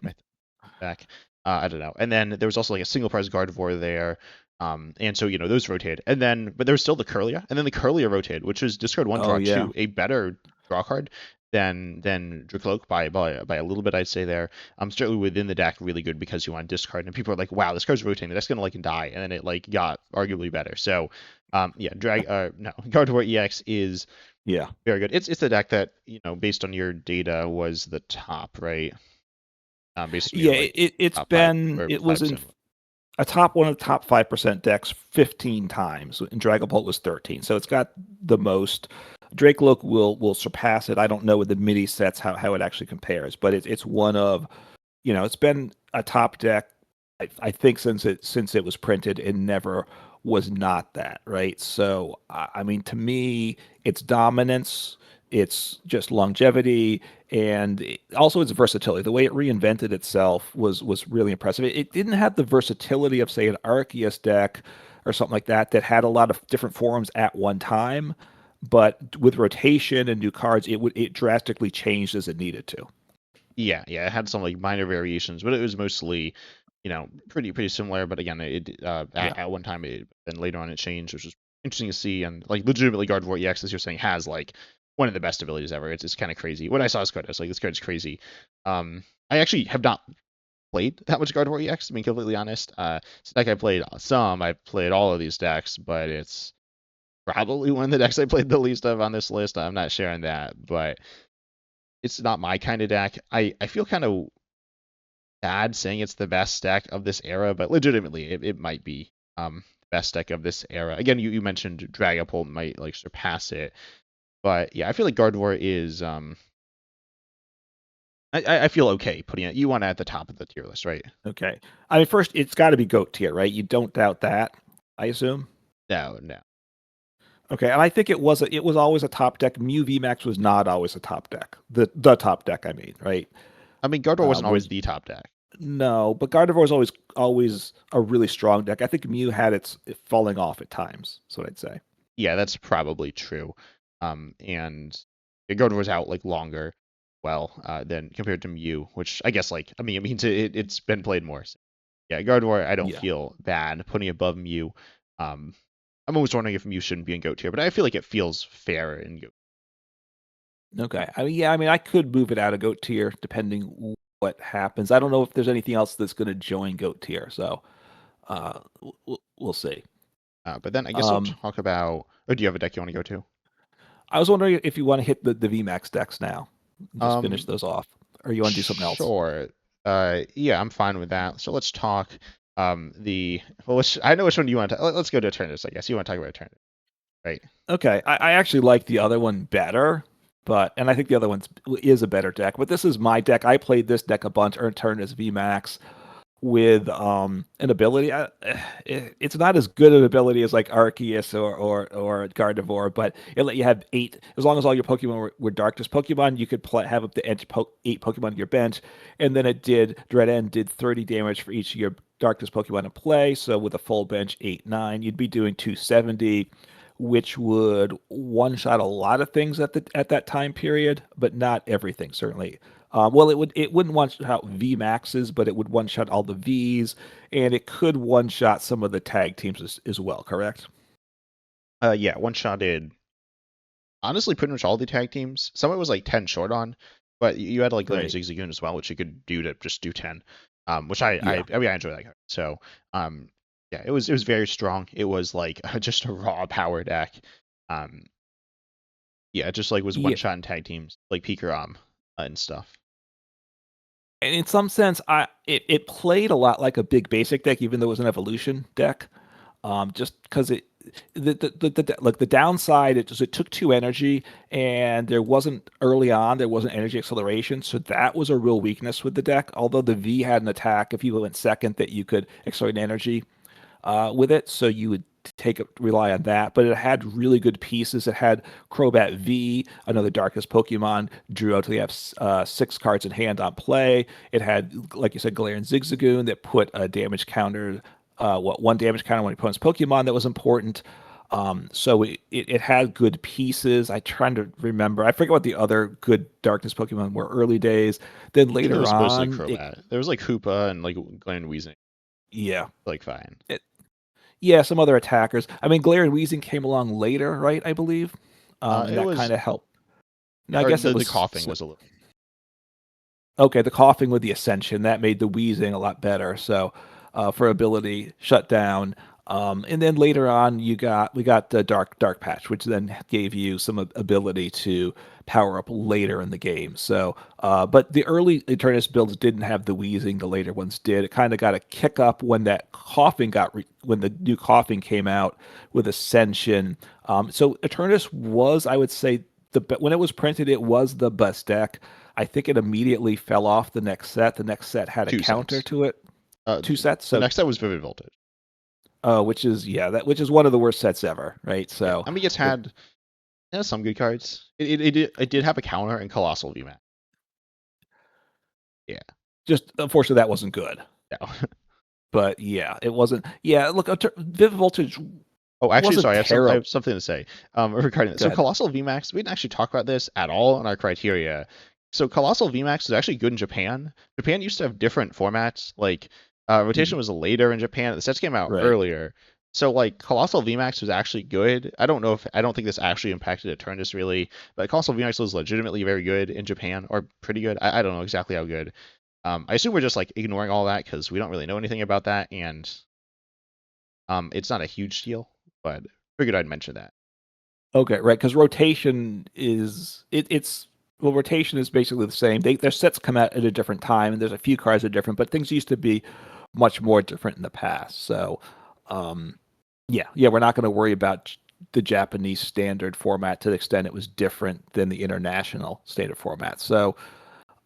back. I don't know. And then there was also like a single prize Gardevoir there. And so those rotated, and then but there was still the Curlia, and then the Curlia rotated, which was discard one, Oh draw yeah. two, a better draw card than Dracloak by a little bit, I'd say there. Certainly within the deck, really good because you want to discard, and people are like, wow, this card's rotating, that's gonna like die, and then it like got arguably better. So, yeah, no, Gardevoir EX is Yeah. very good. It's the deck that based on your data was the top, right? Based on Yeah, your like it's top five been or it five was in percent. a one of the top 5% decks 15 times, and Dragapult was 13. So it's got the most. Drake will surpass it. I don't know with the MIDI sets how it actually compares, but it's one of it's been a top deck. I think since it was printed and never was not that, right? So I mean, to me, it's dominance, it's just longevity, and also its versatility. The way it reinvented itself was really impressive. It didn't have the versatility of say an Arceus deck or something like that had a lot of different forms at one time, but with rotation and new cards, it drastically changed as it needed to. Yeah, it had some like minor variations, but it was mostly, pretty similar. But again, it Yeah. at one time then later on it changed, which was interesting to see. And like legitimately, Gardevoir EX, as you're saying, has like one of the best abilities ever. It's kind of crazy. When I saw this card, I was like, this card's crazy. I actually have not played that much Gardevoir EX, to be completely honest. It's a deck I played some. I played all of these decks, but it's probably one of the decks I played the least of on this list. I'm not sharing that, but it's not my kind of deck. I feel kind of bad saying it's the best deck of this era, but legitimately it might be the best deck of this era. Again, you mentioned Dragapult might like surpass it, but yeah, I feel like Gardevoir is I feel okay putting it. You want it at the top of the tier list, right? Okay. I mean, first, it's got to be GOAT tier, right? You don't doubt that, I assume. No, no. Okay, and I think it was always a top deck. Mew VMAX was not always a top deck. The top deck, I mean, right? I mean, Gardevoir wasn't Whereas always the top deck. no, but Gardevoir was always a really strong deck. I think Mew had it falling off at times. That's what I'd say. Yeah, that's probably true. And Gardevoir's out like longer, well, than compared to Mew, which I guess like I mean it means it's been played more. So, yeah, Gardevoir I don't Yeah. feel bad putting above Mew. I'm always wondering if Mew shouldn't be in GOAT tier, but I feel like it feels fair in GOAT. Okay. I mean, yeah. I mean, I could move it out of GOAT tier depending what happens. I don't know if there's anything else that's going to join GOAT tier, so we'll see. But then I guess we'll Um, talk about. Oh, do you have a deck you want to go to? I was wondering if you want to hit the VMAX decks now, and just finish Um, those off, or you want to do something else. sure. Yeah, I'm fine with that. So let's talk. I know which one you want to. Let's go to Eternatus. I guess you want to talk about Eternatus, right? Okay, I actually like the other one better, and I think the other one is a better deck. But this is my deck. I played this deck a bunch. Eternatus VMAX with an ability. It's not as good an ability as like Arceus or Gardevoir, but it let you have 8 as long as all your Pokemon were Darkness Pokemon. You could have up to 8 Pokemon on your bench, and then it did Dread End did 30 damage for each of your Darkness Pokemon in play. So with a full bench 8-9, you'd be doing 270. Which would one shot a lot of things at that time period, but not everything certainly. Well, it wouldn't one shot V maxes, but it would one shot all the Vs, and it could one shot some of the tag teams as well. Correct? Yeah, one shotted. Honestly, pretty much all the tag teams. Some of it was like 10 short on, but you had like Galarian Right. Zigzagoon as well, which you could do to just do 10. Which Yeah. I mean I enjoy that card. So yeah, it was very strong. It was like just a raw power deck. Um, yeah, it just like was one Yeah. shot in tag teams like Pikarom and stuff. And in some sense, it played a lot like a big basic deck, even though it was an evolution deck. Just because like the downside, it took 2 energy, and there wasn't energy acceleration, so that was a real weakness with the deck. Although the V had an attack if you went second that you could accelerate energy with it, so you would rely on that. But it had really good pieces. It had Crobat V, another Darkest Pokemon, drew out to have 6 cards in hand on play. It had, like you said, Galarian Zigzagoon that put a damage counter, 1 damage counter on opponent's Pokemon that was important. So it had good pieces. I trying to remember. I forget what the other good Darkness Pokemon were early days. Then I think it later was mostly on, Crobat. There was like Hoopa and like Glenn Weezing, yeah. like fine. Yeah, some other attackers. I mean, Galarian Weezing came along later, right? I believe, and It that was kind of helped. No, I or guess it the was coughing was a little. okay. The coughing with the Ascension that made the wheezing a lot better. So, for ability shut down. And then later on, we got the dark patch, which then gave you some ability to power up later in the game. So, but the early Eternus builds didn't have the wheezing. The later ones did. It kind of got a kick up when that coughing when the new coughing came out with Ascension. So Eternus was, I would say, when it was printed, it was the best deck. I think it immediately fell off the next set. The next set had a Two counter sets. to it. 2 sets. The So, next set was Vivid Voltage. which is one of the worst sets ever, right? Yeah, So, I mean it's the, had some good cards. It did have a counter in Colossal VMAX. Yeah. just unfortunately that wasn't good. No. But yeah, it wasn't. Yeah, look, Vivid Voltage Oh, actually, wasn't sorry. I terrible. have something to say regarding this. Go So ahead. Colossal VMAX, we didn't actually talk about this at all in our criteria. So Colossal VMAX is actually good in Japan. Japan used to have different formats. Like Mm, rotation was later in Japan. The sets came out right. earlier. So like Colossal VMAX was actually good. I don't think this actually impacted Eternus really, but Colossal VMAX was legitimately very good in Japan, or pretty good. I don't know exactly how good. I assume we're just like ignoring all that because we don't really know anything about that, and it's not a huge deal, but figured I'd mention that. Okay, right. Because rotation it's Well, rotation is basically the same. Their sets come out at a different time, and there's a few cards that are different, but things used to be much more different in the past. So, um, yeah, we're not going to worry about the Japanese standard format to the extent it was different than the international standard format. So,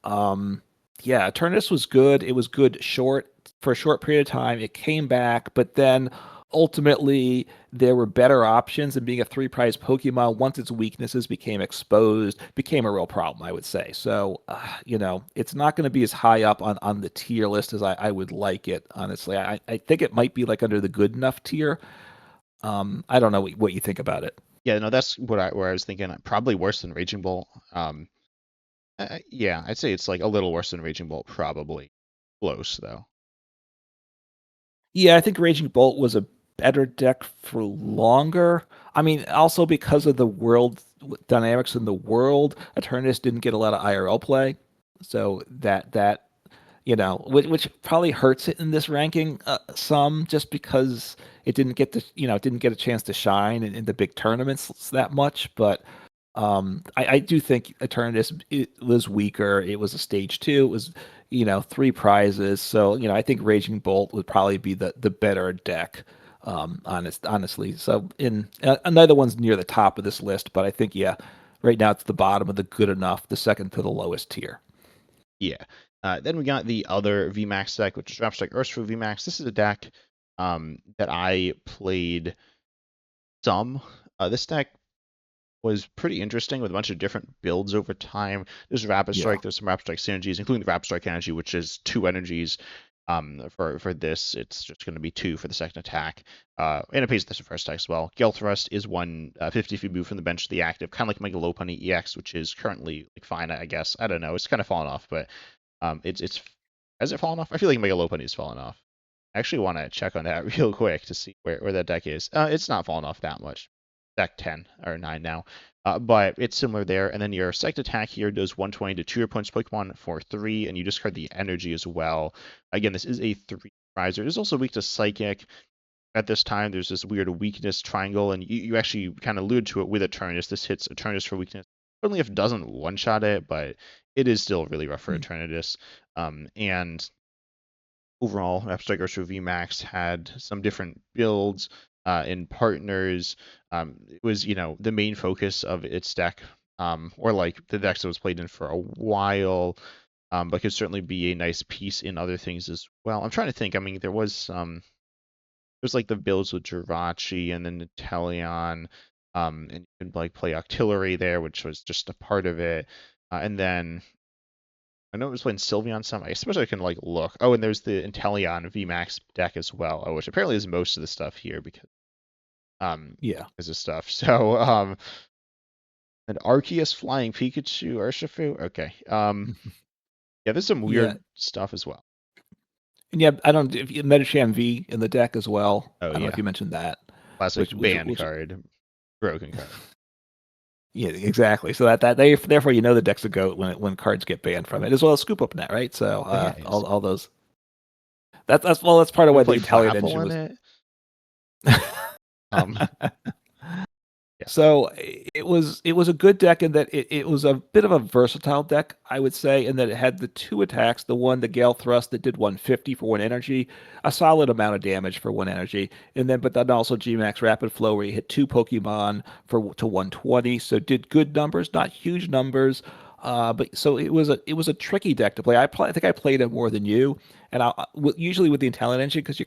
um, yeah, Eternus was good. It was good short for a short period of time. It came back, but then ultimately there were better options, and being a three prize Pokemon, once its weaknesses became exposed, became a real problem, I would say. So, it's not going to be as high up on the tier list as I would like it, honestly. I think it might be like under the good enough tier. I don't know what you think about it. Yeah, no, that's where I was thinking. Probably worse than Raging Bolt. Yeah, I'd say it's like a little worse than Raging Bolt, probably. Close though. Yeah, I think Raging Bolt was a better deck for longer. I mean, also because of the world dynamics in the world, Eternus didn't get a lot of IRL play, so that which probably hurts it in this ranking some, just because it didn't get a chance to shine in the big tournaments that much. But I do think Eternus, it was weaker. It was a stage two. It was, three prizes. So, I think Raging Bolt would probably be the better deck, honestly. So, another one's near the top of this list, but I think, yeah, right now it's the bottom of the good enough, the second to the lowest tier. Yeah. Then we got the other VMAX deck, which is Rapstrike Urshifu VMAX. This is a deck that I played some. This deck was pretty interesting with a bunch of different builds over time. There's Rapid Yeah. Strike, there's some Rapid Strike synergies, including the Rapid Strike energy, which is 2 energies. For this, it's just going to be 2 for the second attack. And it pays this first attack as well. Gale Thrust is 50 feet move from the bench to the active, kind of like Mega Lopunny EX, which is currently like fine, I guess. I don't know. It's kind of fallen off, but it's has it fallen off? I feel like Mega Lopunny has fallen off. I actually want to check on that real quick to see where that deck is. It's not fallen off that much. Deck 10 or 9 now. But it's similar there. And then your second attack here does 120 to 2 your opponent's Pokemon for 3, and you discard the energy as well. Again, this is a 3 riser. It is also weak to Psychic. At this time, there's this weird weakness triangle, and you actually kind of allude to it with Eternus. This hits Eternus for weakness. Certainly if it doesn't one-shot it, but it is still really rough for Eternatus. And overall, Rapstrike Urshifu VMAX had some different builds and partners. It was, the main focus of its deck, or like the decks that was played in for a while, but could certainly be a nice piece in other things as well. I'm trying to think. I mean, there's like the builds with Jirachi and then Inteleon, and you could like play Octillery there, which was just a part of it. And then I know it was playing Sylveon some. I suppose I can like look. Oh, and there's the Inteleon VMAX deck as well, which apparently is most of the stuff here because Yeah. is the stuff. So an Arceus Flying Pikachu Urshifu. Okay. Yeah, there's some weird Yeah. stuff as well. And yeah, I don't if you Metacham V in the deck as well. Oh I don't know yeah, if you mentioned that. classic ban Which card, broken card. yeah, exactly. So therefore the deck's a goat when cards get banned from it, as well as Scoop Up Net, right? So Yeah, all those. That's part of why the play Italian Flapple engine in was. it. Yeah. So it was a good deck in that it was a bit of a versatile deck, I would say, in that it had the 2 attacks, the Gale Thrust that did 150 for 1 energy, a solid amount of damage for 1 energy, but then also Gmax Rapid Flow where you hit 2 Pokemon to 120, so did good numbers, not huge numbers. But so it was a tricky deck to play. I think I played it more than you, and usually with the Intelligent Engine, because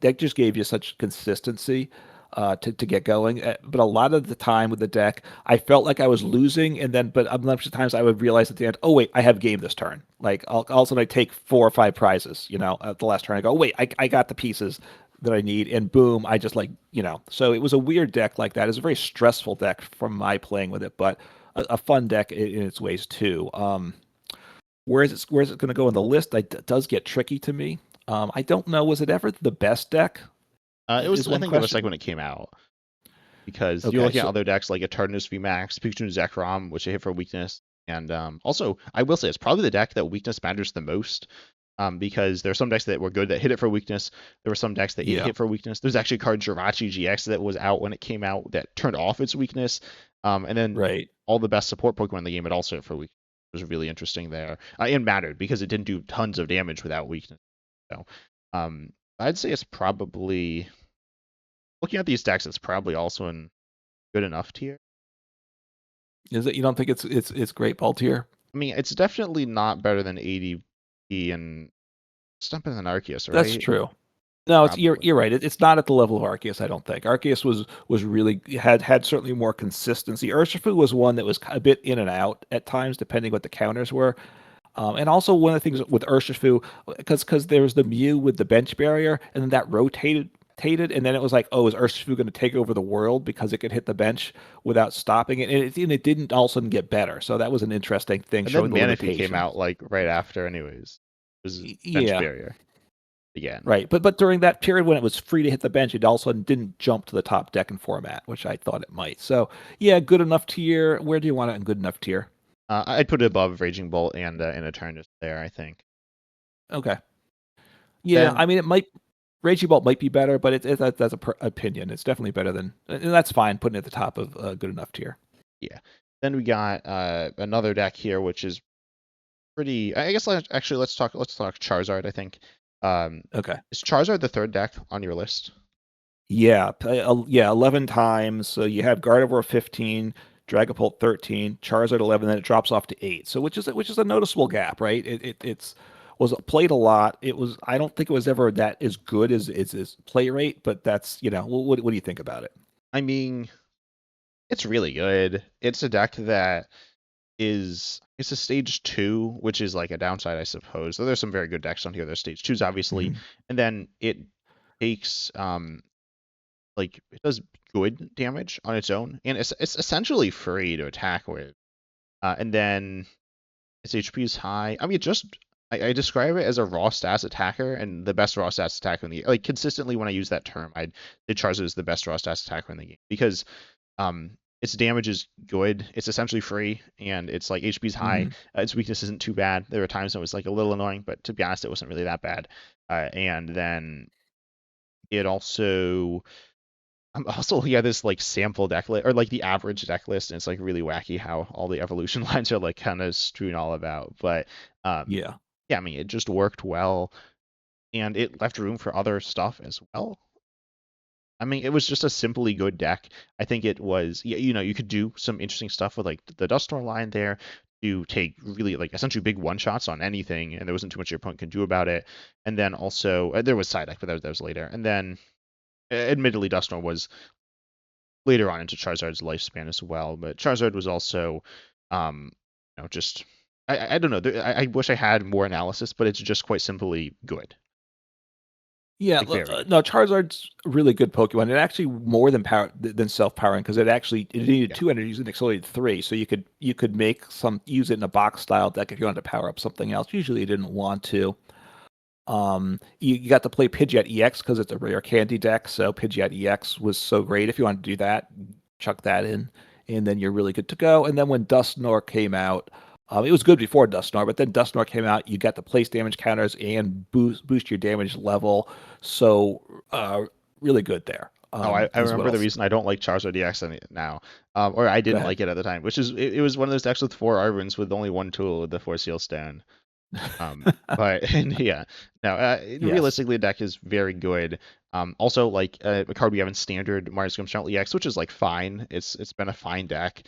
that just gave you such consistency to get going. But a lot of the time with the deck, I felt like I was losing, but a bunch of times I would realize at the end, oh wait, I have game this turn. Like all of a sudden I take 4 or 5 prizes, at the last turn. I go, oh, wait, I got the pieces that I need, and boom, I just So it was a weird deck like that. It's a very stressful deck from my playing with it, but a fun deck in its ways too. Where is it going to go in the list? It does get tricky to me. I don't know. Was it ever the best deck? It was. I think question. it was like when it came out, because you're looking at other decks like Eternus VMAX, Pikachu Zekrom, which I hit for weakness, and also I will say it's probably the deck that weakness matters the most. Because there are some decks that were good that hit it for weakness. There were some decks that hit for weakness. There's actually a card Jirachi GX that was out when it came out that turned off its weakness. And then all the best support Pokemon in the game had also hit for weakness. was really interesting there. And mattered because it didn't do tons of damage without weakness. So I'd say it's probably, looking at these decks, it's probably also in good enough tier. Is it? You don't think it's great ball tier? I mean, it's definitely not better than ADP, and it's not better than Arceus, That's right? true. No, it's Probably. you're right. It's not at the level of Arceus, I don't think. Arceus was really had certainly more consistency. Urshifu was one that was a bit in and out at times, depending what the counters were. And also one of the things with Urshifu, because there was the Mew with the bench barrier, and then that rotated, and then it was like, oh, is Urshifu going to take over the world because it could hit the bench without stopping it? And it didn't all of a sudden get better. So that was an interesting thing, And then showing the Manaphy came limitations. out like right after, anyways. It was bench Yeah. barrier again. Right, but during that period when it was free to hit the bench, it all of a sudden didn't jump to the top deck and format, which I thought it might. So yeah, good enough tier. Where do you want it in good enough tier? I'd put it above Raging Bolt and in Eternus there, I think. Okay. Yeah, Then I mean it might Raging Bolt might be better, but that's a opinion. It's definitely better than, and that's fine putting it at the top of good enough tier. yeah, then we got another deck here, which is pretty. I guess actually let's talk Charizard. I think. Okay. Is Charizard the third deck on your list? Yeah, yeah, 11 times. So you have Gardevoir 15, Dragapult 13, Charizard 11, then it drops off to 8. So which is a noticeable gap, right? It's was played a lot. It was, I don't think it was ever that as good as its play rate, but that's, what do you think about it? I mean, it's really good. It's a deck that it's a stage 2, which is like a downside, I suppose. Though there's some very good decks on here. There's stage 2s, obviously, Mhm. and then it takes like it does good damage on its own, and it's essentially free to attack with. And then its HP is high. I mean, I describe it as a raw stats attacker, and the best raw stats attacker in the, like, consistently when I use that term, I did Charizard as the best raw stats attacker in the game because its damage is good. It's essentially free, and it's like HP's high. Mhm. Its weakness isn't too bad. There were times when it was like a little annoying, but to be honest, it wasn't really that bad. And then it also yeah, this like sample deck list, or like the average deck list, and it's like really wacky how all the evolution lines are like kind of strewn all about. But Yeah. yeah, I mean, it just worked well, and it left room for other stuff as well. I mean, it was just a simply good deck. I think it was, yeah, you could do some interesting stuff with like the Dusknoir line there to take really like essentially big one shots on anything, and there wasn't too much your opponent could do about it. And then also there was side deck, but that was later. And then admittedly, Dusknoir was later on into Charizard's lifespan as well, but Charizard was also, just I don't know. I wish I had more analysis, but it's just quite simply good. Yeah, Like very good. no, Charizard's a really good Pokemon. It actually more than self-powering, because it needed Yeah. 2 energies and accelerated 3, so you could use it in a box style deck if you wanted to power up something else. Usually, you didn't want to. You got to play Pidgeot EX because it's a rare candy deck, so Pidgeot EX was so great. If you want to do that, chuck that in, and then you're really good to go. And then when Dusknoir came out, it was good before Dusknoir, but then Dusknoir came out, you got to place damage counters and boost your damage level. So really good there. Oh, I As remember well. the reason I don't like Charizard EX now, or I Go didn't ahead. like it at the time, which is it was one of those decks with 4 Arvins with only one tool with the Force Seal Stone. But and yeah, no, Yes. realistically, the deck is very good. Also, like a card we have in standard Mars Grimstone EX, which is like fine. It's been a fine deck.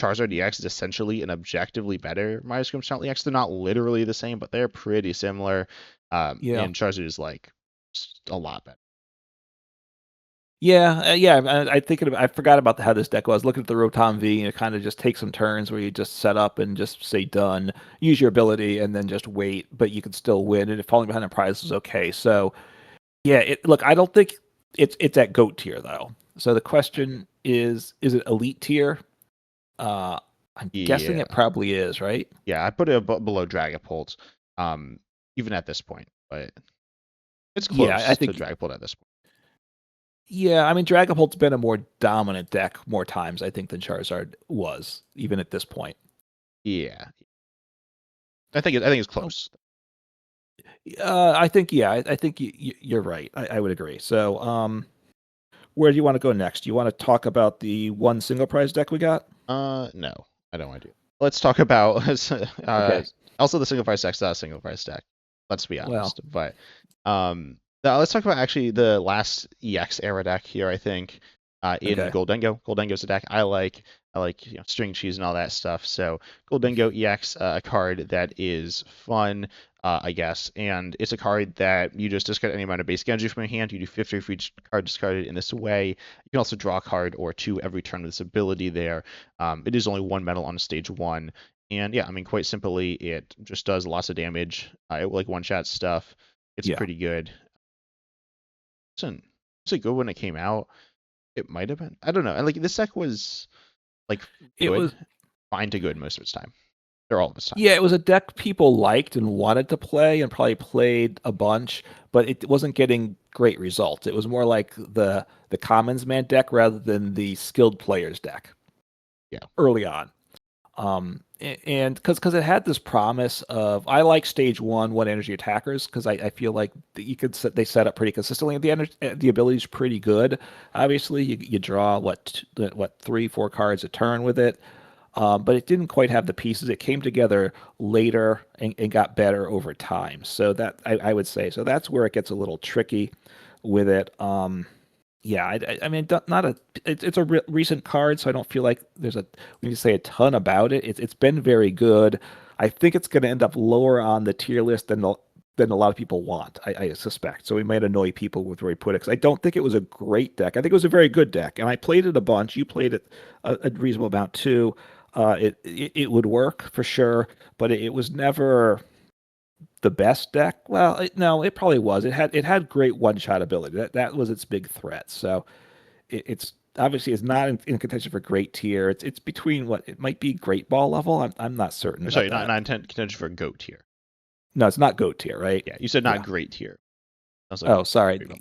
Charizard EX is essentially an objectively better Mars Grimstone EX. They're not literally the same, but they're pretty similar. Yeah. And Charizard is like a lot better. Yeah, yeah. I forgot about how this deck was. Looking at the Rotom V, and it kind of just takes some turns where you just set up and just say done, use your ability, and then just wait. But you can still win, and if falling behind the prize is okay. So yeah, look, I don't think it's at GOAT tier though. So the question is it elite tier? I'm guessing Yeah, it probably is, right? yeah. I put it below Dragapult, um, even at this point, but it's Yeah, I close to think. Dragapult at this point. Yeah, I mean, Dragapult's been a more dominant deck more times, I think, than Charizard was, even at this point. Yeah, I think it's Oh, close. I think, yeah, I think you're right. I would agree. So, where do you want to go next? Do you want to talk about the one single prize deck we got? No, I don't want to do. let's talk about Okay. also the single price deck's not a single price deck. Let's be Well, honest. But now let's talk about actually the last EX era deck here. I think in okay. Goldengo. Goldengo's a deck I like. I like string cheese and all that stuff. So Goldengo EX, a card that is fun. I guess, and it's a card that you just discard any amount of basic energy from your hand. You do 50 for each card discarded in this way. You can also draw a card or two every turn with this ability there. It is only one metal on stage one. And yeah, I mean, quite simply, it just does lots of damage. It like one-shot stuff. It's Yeah. pretty good. It's a good when it came out. It might have been. I don't know. And like this deck was like It good, was fine to good most of its time. Or all of its time. Yeah, it was a deck people liked and wanted to play and probably played a bunch, but it wasn't getting great results. It was more like the commons man deck rather than the skilled players deck Yeah. early on. And because it had this promise of I like stage one energy attackers because I feel like they set up pretty consistently. The ability is pretty good. Obviously, you draw what 3-4 cards a turn with it. But it didn't quite have the pieces. It came together later and got better over time. So that I would say so. That's where it gets a little tricky with it. Yeah, I mean, not a. It's a recent card, so I don't feel like there's a. We need to say a ton about it. It's been very good. I think it's going to end up lower on the tier list than a lot of people want. I suspect. So we might annoy people with where we put it because I don't think it was a great deck. I think it was a very good deck, and I played it a bunch. You played it a reasonable amount too. It would work for sure, but it was never the best deck. Well, no, it probably was. It had great one shot ability. That was its big threat. So it's obviously it's not in contention for great tier. It's between what it might be great ball level. I'm not certain Or about sorry, not that. contention for goat tier. No, it's not goat tier, right? Yeah, you said not Yeah. great tier. I was like, Oh, sorry. pretty cool.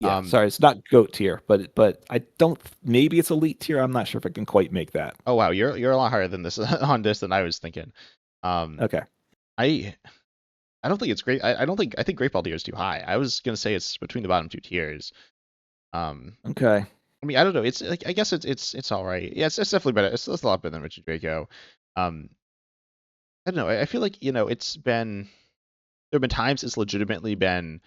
Yeah, sorry. It's not goat tier, but I don't. Maybe it's elite tier. I'm not sure if I can quite make that. Oh wow, you're a lot higher than this on this than I was thinking. Um, Okay. I I don't think it's great. I don't think I think Great Ball tier is too high. I was gonna say it's between the bottom two tiers. Um, Okay. I mean I don't know. It's like I guess it's all right. Yeah, it's definitely better. It's a lot better than Richard Draco. Um, I don't know. I feel like there have been times it's legitimately been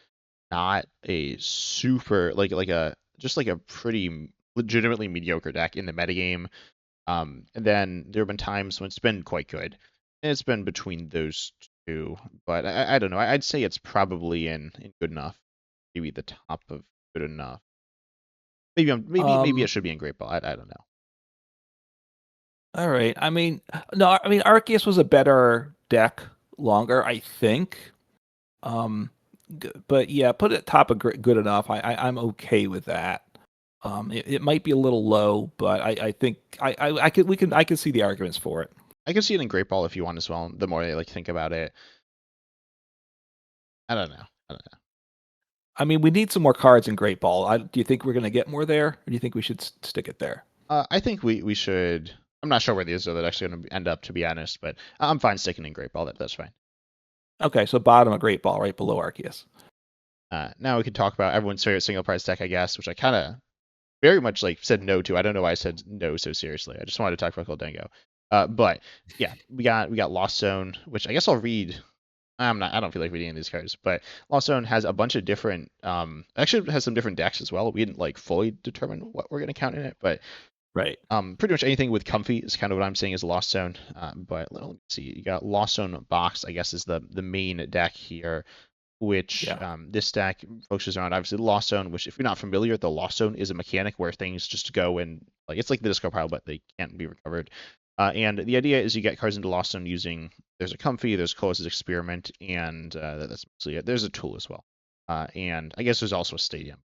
not a super like a just like a pretty legitimately mediocre deck in the metagame. And then there have been times when it's been quite good. And it's been between those two. But I don't know. I'd say it's probably in good enough. Maybe the top of good enough. Maybe it Um. should be in Great Ball. I don't know. All right. I mean, no. I mean, Arceus was a better deck longer, I think. Um. But yeah, put it top of good enough. I'm okay with that. It might be a little low, but I think I can see the arguments for it. I can see it in Great Ball if you want as well. The more I like think about it. I don't know. I don't know. I mean, we need some more cards in Great Ball. Do you think we're going to get more there, or do you think we should stick it there? I think we should. I'm not sure where these are actually going to end up, to be honest, but I'm fine sticking in Great Ball. That's fine. Okay, so bottom of Great Ball, right below Arceus. Now we can talk about everyone's favorite single price deck, I guess, which I kind of very much like said no to. I don't know why I said no so seriously. I just wanted to talk about Goldango. But yeah, we got Lost Zone, which I guess I'll read. I don't feel like reading any of these cards, but Lost Zone has a bunch of different actually has some different decks as well. We didn't like fully determine what we're gonna count in it, but Right. pretty much anything with Comfy is kind of what I'm saying is Lost Zone. But let me see. You got Lost Zone Box, I guess is the main deck here, which Yeah. this deck focuses around obviously the Lost Zone, which if you're not familiar, the Lost Zone is a mechanic where things just go and like it's like the discard pile, but they can't be recovered. And the idea is you get cards into Lost Zone using there's a Comfy, there's Colossus Experiment, and that's mostly it. There's a tool as well. And I guess there's also a Stadium.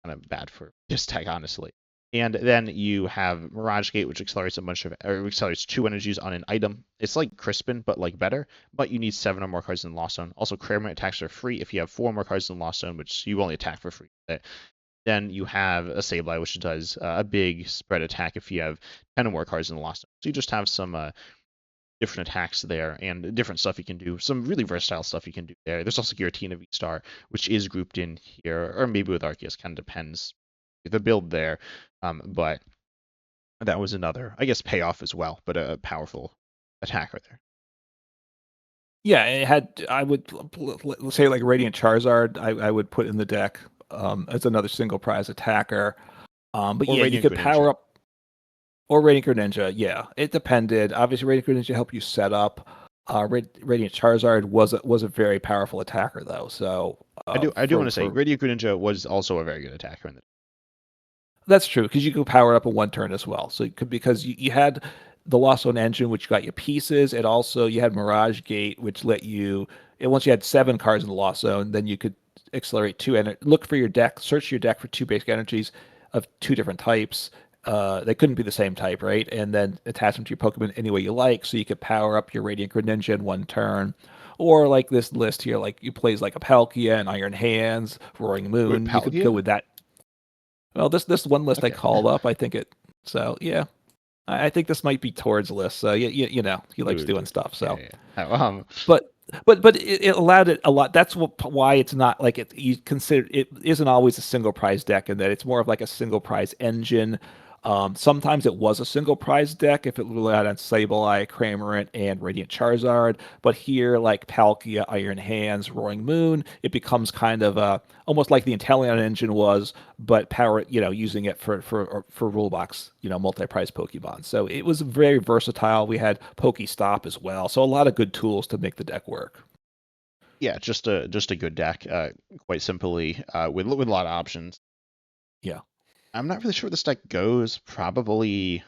Kind of bad for this deck, honestly. And then you have Mirage Gate, which accelerates accelerates two energies on an item. It's like Crispin, but like better. But you need 7 or more cards in Lost Zone. Also, Cramorant attacks are free if you have 4 more cards in Lost Zone, which you only attack for free. Then you have a Sableye, which does a big spread attack if you have 10 or more cards in the Lost Zone. So you just have some different attacks there and different stuff you can do. Some really versatile stuff you can do there. There's also Giratina V-Star, which is grouped in here, or maybe with Arceus, kind of depends the build there. But that was another, I guess, payoff as well, but a powerful attacker there. Yeah, it had. I would let's say like Radiant Charizard. I would put in the deck as another single prize attacker. But Or yeah, you Radiant could Greninja. power up or Radiant Greninja. Yeah, it depended. Obviously, Radiant Greninja helped you set up. Radiant Charizard was a very powerful attacker though. So I do want for to say for Radiant Greninja was also a very good attacker in the That's true because you could power it up in one turn as well. So you could because you had the Lost Zone engine, which got you pieces, and also you had Mirage Gate, which let you. And once you had 7 cards in the Lost Zone, then you could accelerate two and look for your deck, search your deck for two basic energies of two different types. They couldn't be the same type, right? And then attach them to your Pokemon any way you like. So you could power up your Radiant Greninja in one turn. Or like this list here, like you plays like a Palkia and Iron Hands, Roaring Wait, Moon. You could go Palkia? with that. Well, this one list I Okay. called up, I think it. So yeah, I think this might be Tord's list. So you know he likes Ooh, doing stuff. yeah, So, yeah. Oh, but it allowed it a lot. That's why it's not like it. You consider it isn't always a single prize deck, and that it's more of like a single prize engine. Sometimes it was a single prize deck if it relied on Sableye, Cramorant, and Radiant Charizard. But here, like Palkia, Iron Hands, Roaring Moon, it becomes kind of almost like the Inteleon engine was, but power, using it for rule box, multi-prize Pokemon. So it was very versatile. We had Pokestop as well, so a lot of good tools to make the deck work. yeah, just a good deck. Quite simply, with a lot of options. Yeah. I'm not really sure where this deck goes. Probably.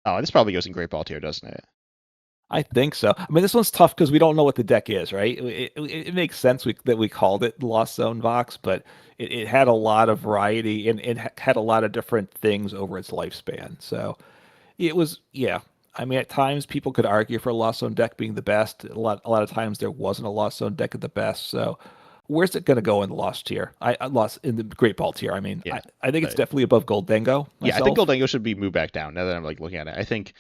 Oh, this probably goes in Great Ball tier, doesn't it? I think so. I mean, this one's tough because we don't know what the deck is, right? It makes sense that we called it Lost Zone Box, but it had a lot of variety and it had a lot of different things over its lifespan. So it was, yeah. I mean, at times people could argue for a Lost Zone deck being the best. A lot of times there wasn't a Lost Zone deck at the best. So where's it going to go in the Lost tier? I lost in the Great Ball tier. I mean, Yeah. I think it's definitely above Goldengo Yeah, I think myself. Goldango should be moved back down now that I'm like looking at it. I think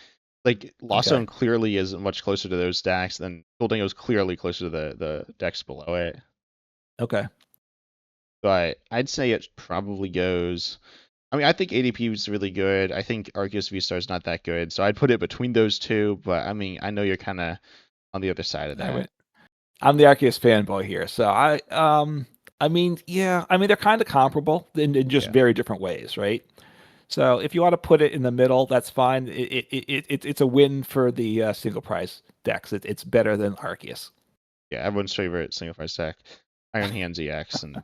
like Lost Okay. Zone clearly is much closer to those stacks than Goldango is clearly closer to the decks below it. Okay. But I'd say it probably goes. I mean, I think ADP was really good. I think Arceus V-Star is not that good, so I'd put it between those two. But I mean, I know you're kind of on the other side of I that. mean, I'm the Arceus fanboy here, so I mean, yeah, I mean they're kind of comparable in just Yeah, very different ways, right? So if you want to put it in the middle, that's fine. It's a win for the single prize decks. It's better than Arceus. yeah. Everyone's favorite single price deck, Iron Hands EX and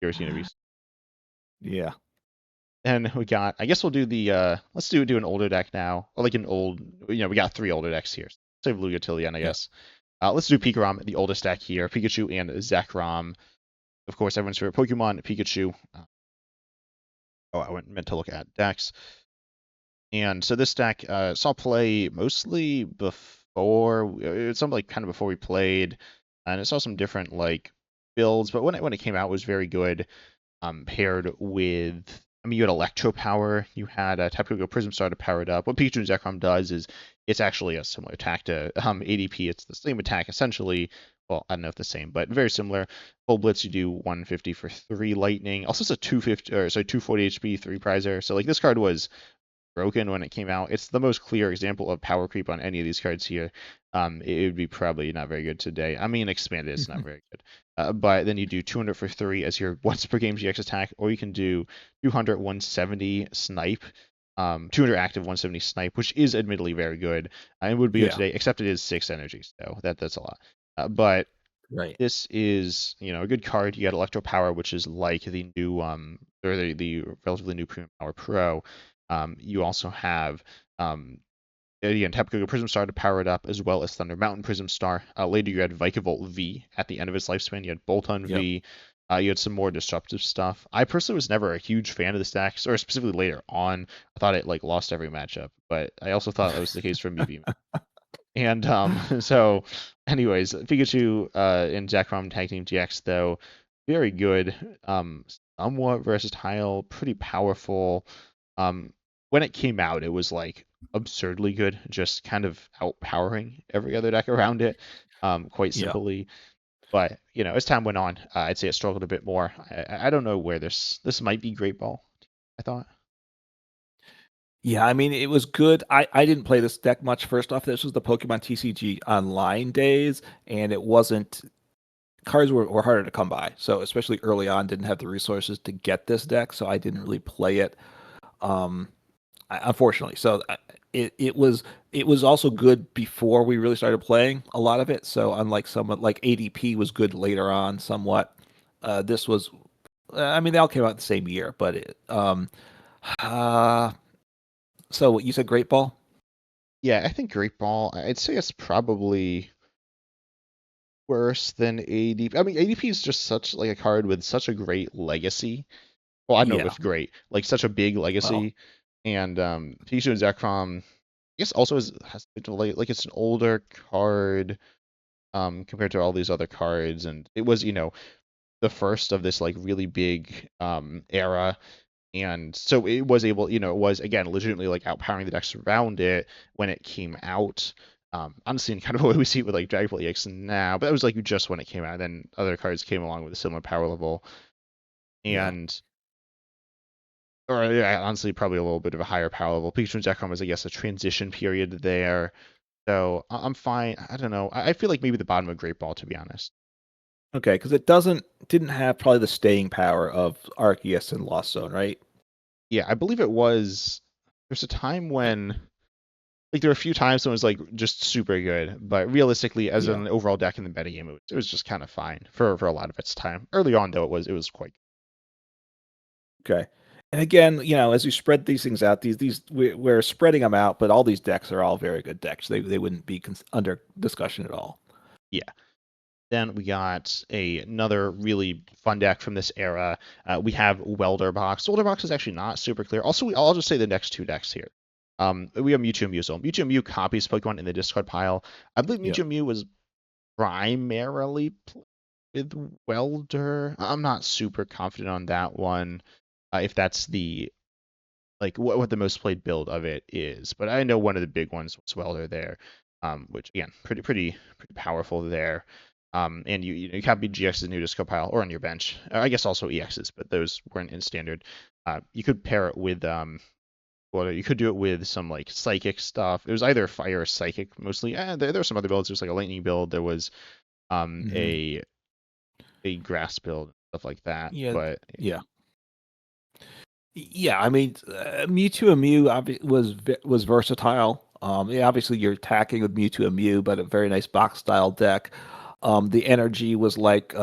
Giratina V. Yeah. And we got. I guess we'll do the. Let's do an older deck now, or like an old. We got 3 older decks here. Save Lugia Tillian, I Yeah. guess. Let's do Pikarom, the oldest deck here. Pikachu and Zekrom. Of course, everyone's favorite Pokemon, Pikachu. I meant to look at decks. And so this deck saw play mostly before. It's something like kind of before we played, and it saw some different like builds. But when it came out, it was very good. Paired with. I mean, you had Electro Power, you had Tapu Koko Prism Star to power it up. What Pikachu and Zekrom does is it's actually a similar attack to ADP. It's the same attack essentially. Well, I don't know if the same, but very similar. Full Blitz, you do 150 for 3 Lightning. Also, it's a 250 or sorry 240 HP 3 prizer. So like this card was broken when it came out. It's the most clear example of power creep on any of these cards here. It would be probably not very good today. I mean, expanded, it's not very good. But then you do 200 for 3 as your once per game GX attack, or you can do 200 170 snipe. 200 active 170 snipe, which is admittedly very good. And would be good Yeah. today, except it is 6 energy, so that's a lot. But Right. this is, a good card. You got Electro Power, which is like the new, or the relatively new Premium Power Pro. You also have, again, Tapu Koko Prism Star to power it up, as well as Thunder Mountain Prism Star. Later, you had Vikavolt V at the end of its lifespan. You had Boltund Yep. V. You had some more disruptive stuff. I personally was never a huge fan of the stacks, or specifically later on. I thought it like lost every matchup, but I also thought that was the case for Mewtwo. And so, anyways, Pikachu and Zekrom Tag Team GX though, very good, somewhat versatile, pretty powerful. When it came out, it was like absurdly good, just kind of outpowering every other deck around it, quite Yeah. simply. But as time went on, I'd say it struggled a bit more. I don't know where this might be Great Ball. I thought. Yeah, I mean, it was good. I didn't play this deck much. First off, this was the Pokemon TCG Online days, and it wasn't cards were harder to come by. So especially early on, didn't have the resources to get this deck, so I didn't really play it. Um, unfortunately, so it was also good before we really started playing a lot of it. So unlike someone like ADP was good later on, somewhat. This was, I mean, they all came out the same year, but uh, so you said Great Ball? Yeah, I think Great Ball, I'd say it's probably worse than ADP. I mean, ADP is just such like a card with such a great legacy. Well, I don't know Yeah. if great, like such a big Well, legacy. And Pikachu and Zekrom, I guess also has like it's an older card compared to all these other cards, and it was the first of this like really big era, and so it was able, it was again legitimately like outpowering the decks around it when it came out. Honestly, in kind of what we see with like Dragon Ball EX now, but that was like just when it came out. And then other cards came along with a similar power level, yeah. and or yeah, honestly, probably a little bit of a higher power level. Pikachu and Zekrom was, I guess, a transition period there. So I'm fine. I don't know. I feel like maybe the bottom of Great Ball, to be honest. Okay, because it didn't have probably the staying power of Arceus and Lost Zone, right? Yeah, I believe it was. There's a time when like there were a few times when it was like just super good, but realistically, as Yeah. an overall deck in the metagame, it was just kind of fine for a lot of its time. Early on, though, it was quite. Okay. And again, as we spread these things out, we're spreading them out, but all these decks are all very good decks. They wouldn't be under discussion at all. Yeah. Then we got another really fun deck from this era. We have Welder Box. Welder Box is actually not super clear. Also, I'll just say the next two decks here. We have Mewtwo and Mew. So Mewtwo and Mew copies Pokemon in the discard pile. I believe Yeah. Mewtwo and Mew was primarily played with Welder. I'm not super confident on that one. If that's the like what the most played build of it is, but I know one of the big ones was Welder there, which again pretty powerful there. And you copy GX's new disco pile or on your bench. I guess also EXs, but those weren't in standard. You could pair it with well, you could do it with some like psychic stuff. It was either fire or psychic mostly. There were some other builds. There's like a lightning build. There was um Hmm. a a grass build, stuff like that. Yeah. But Yeah. Yeah. I mean, Mewtwo and Mew was versatile. Yeah, obviously you're attacking with Mewtwo and Mew, but a very nice box style deck. The energy was like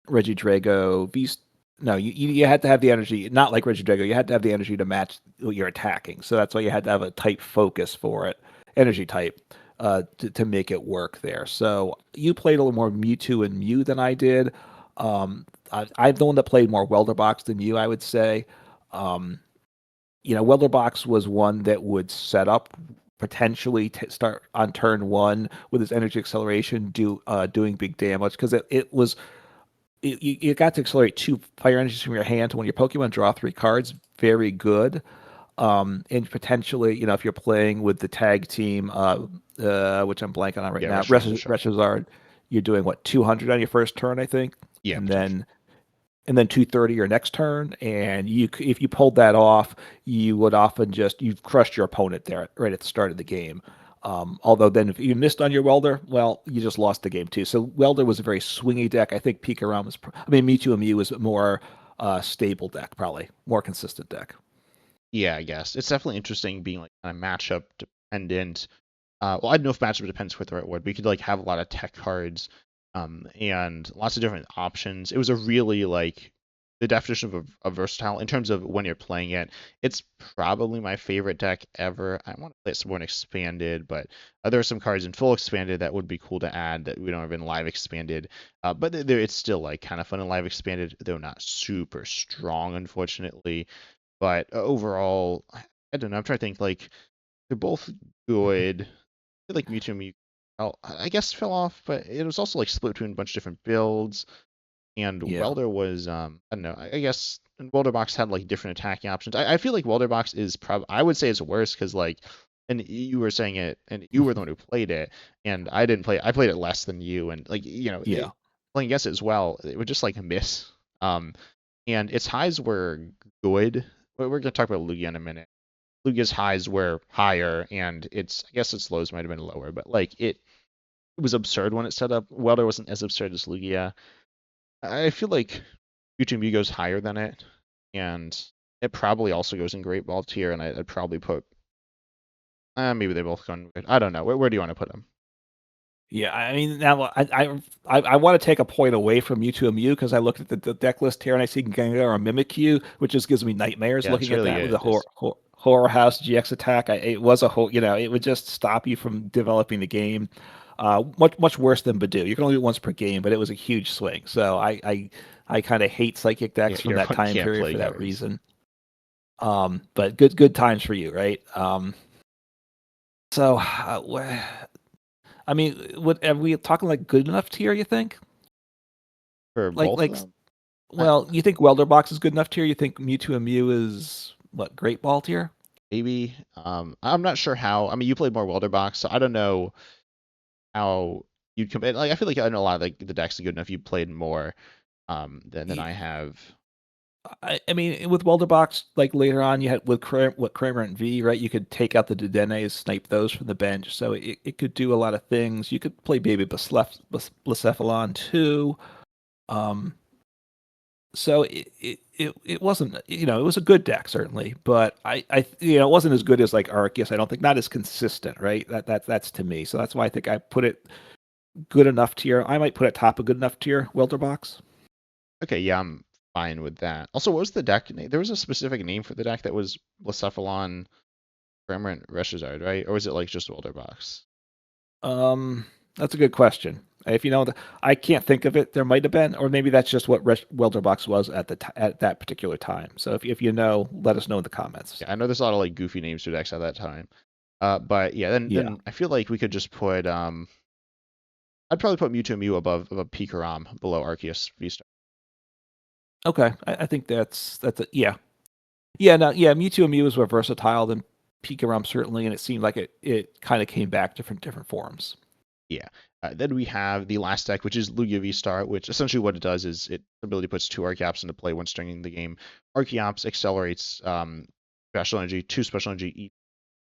Regidrago Beast. No, you had to have the energy, not like Regidrago. You had to have the energy to match what you're attacking. So that's why you had to have a type focus for it, energy type, to make it work there. So you played a little more Mewtwo and Mew than I did. I'm the one that played more Welderbox than you, I would say. Um, Welderbox was one that would set up potentially start on turn one with his energy acceleration, doing big damage because it was you got to accelerate two fire energies from your hand when your Pokemon draw three cards. Very good. And potentially, if you're playing with the tag team, which I'm blanking on right yeah, now, restaurant and Charlotte. Reshazard, you're doing what 200 on your first turn, I think, Yeah, and potentially. then 230 your next turn. And if you pulled that off, you would often you've crushed your opponent there right at the start of the game. Although then if you missed on your Welder, well, you just lost the game too. So Welder was a very swingy deck. I think Pikarom was, Mewtwo and Mew was a more stable deck, probably more consistent deck. Yeah, I guess it's definitely interesting being like kind of matchup dependent. Well, I don't know if matchup depends with the right word, but you could like have a lot of tech cards, and lots of different options. It was a really like the definition of a versatile in terms of when you're playing it. It's probably my favorite deck ever. I want to play it some more in expanded, but there are some cards in full expanded that would be cool to add that we don't have in live expanded. But it's still like kind of fun in live expanded, though not super strong, unfortunately. But overall, I don't know. I'm trying to think like they're both good. I feel like Mewtwo and Mew, I guess fell off, but it was also like split between a bunch of different builds. And Yeah. Welder was, I don't know. I guess Welder Box had like different attacking options. I feel like Welder Box is probably, I would say it's worse because like, and you were saying it, and you were the one who played it, and I didn't play. I played it less than you, and like Yeah. playing against it as well, it would just like miss. Um, and its highs were good. We're gonna talk about Lugia in a minute. Lugia's highs were higher, and I guess its lows might have been lower, but like it was absurd when it set up. Welder wasn't as absurd as Lugia. I feel like Mewtwo Mew goes higher than it, and it probably also goes in Great Ball tier, and I'd probably put maybe they both go in. I don't know. Where do you want to put them? Yeah, I mean, now I want to take a point away from Mewtwo and Mew because I looked at the deck list here and I see Gengar and Mimikyu, which just gives me nightmares Yeah, it's looking at really that with good. the horror house GX attack. It was a whole, it would just stop you from developing the game. Much worse than Badoo. You can only do it once per game, but it was a huge swing. So I kind of hate psychic Yeah, decks from you that time can't period play for that guards. reason. But good times for you, right? So I mean, are we talking like good enough tier? You think? For Like both of like them? Well, you think Welder Box is good enough tier? You think Mewtwo and Mew is what, Great Ball tier? Maybe. I'm not sure how. I mean, you played more Welder Box, so I don't know how you'd compare. Like, I feel like I know a lot of like the decks are good enough. You played more than I have. I mean, with Welder Box, like later on, you had with Kramer and V, right? You could take out the Dedennes, snipe those from the bench, so it could do a lot of things. You could play Baby Blacephalon too. Um, so it wasn't, it was a good deck certainly, but it wasn't as good as like Arceus. I don't think, not as consistent, right? That's to me. So that's why I think I put it good enough tier. I might put it top of good enough tier, Welter Box. Okay, yeah, I'm fine with that. Also, what was the deck name? There was a specific name for the deck that was Blacephalon, Grammar, and Reshazard, right? Or was it like just Welder Box? That's a good question. If you know, I can't think of it. There might have been, or maybe that's just what Welter Box was at at that particular time. So if you know, let us know in the comments. Yeah, I know there's a lot of like goofy names for decks at that time. But yeah, Yeah. then I feel like we could just put I'd probably put Mewtwo Mew above Pikarom, below Arceus V-Star. Okay. I think that's yeah. Yeah. No. Yeah. Mewtwo and Mew was more versatile than Pikarom certainly, and it seemed like it kind of came back different forms. Yeah. Then we have the last deck, which is Lugia V-Star, which essentially what it does is it ability puts two Archeops into play when stringing the game. Archeops accelerates special energy, two special energy each,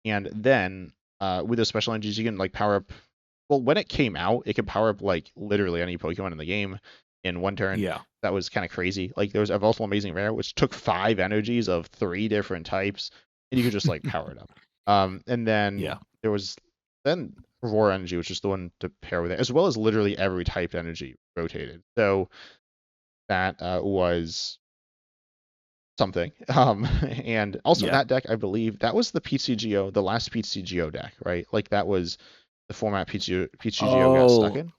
and then with those special energies you can like power up. Well, when it came out, it could power up like literally any Pokemon in the game in one turn. Yeah. That was kind of crazy. Like there was Evolvable Amazing Rare, which took 5 energies of 3 different types, and you could just like power it up. And then Yeah. there was then Aurora Energy, which is the one to pair with it, as well as literally every type energy rotated. So that was something. And also Yeah. that deck, I believe, that was the PCGO, the last PCGO deck, right? Like that was the format PCGO got stuck Oh, in.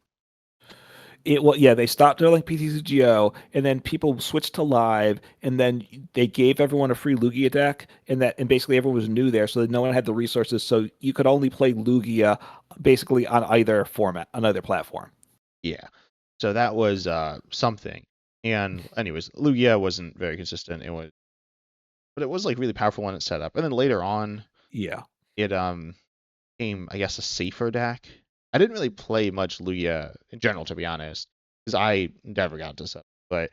yeah, they stopped doing PTCGO, and then people switched to live, and then they gave everyone a free Lugia deck, and basically everyone was new there, so that no one had the resources, so you could only play Lugia basically on either format, on either platform. Yeah. So that was something. And anyways, Lugia wasn't very consistent. But it was like really powerful when it set up. And then later on, Yeah. it became, I guess, a safer deck. I didn't really play much Lugia in general, to be honest, because I never got to set. But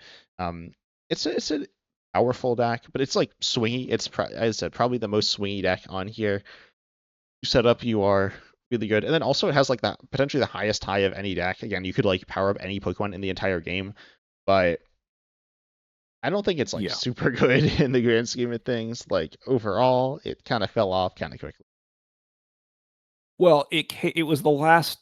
it's a powerful deck, but it's like swingy. As I said, probably the most swingy deck on here. You set up, you are really good, and then also it has like that potentially the highest high of any deck. Again, you could like power up any Pokemon in the entire game, but I don't think it's like Yeah. super good in the grand scheme of things. Like overall, it kind of fell off kind of quickly. Well, it was the last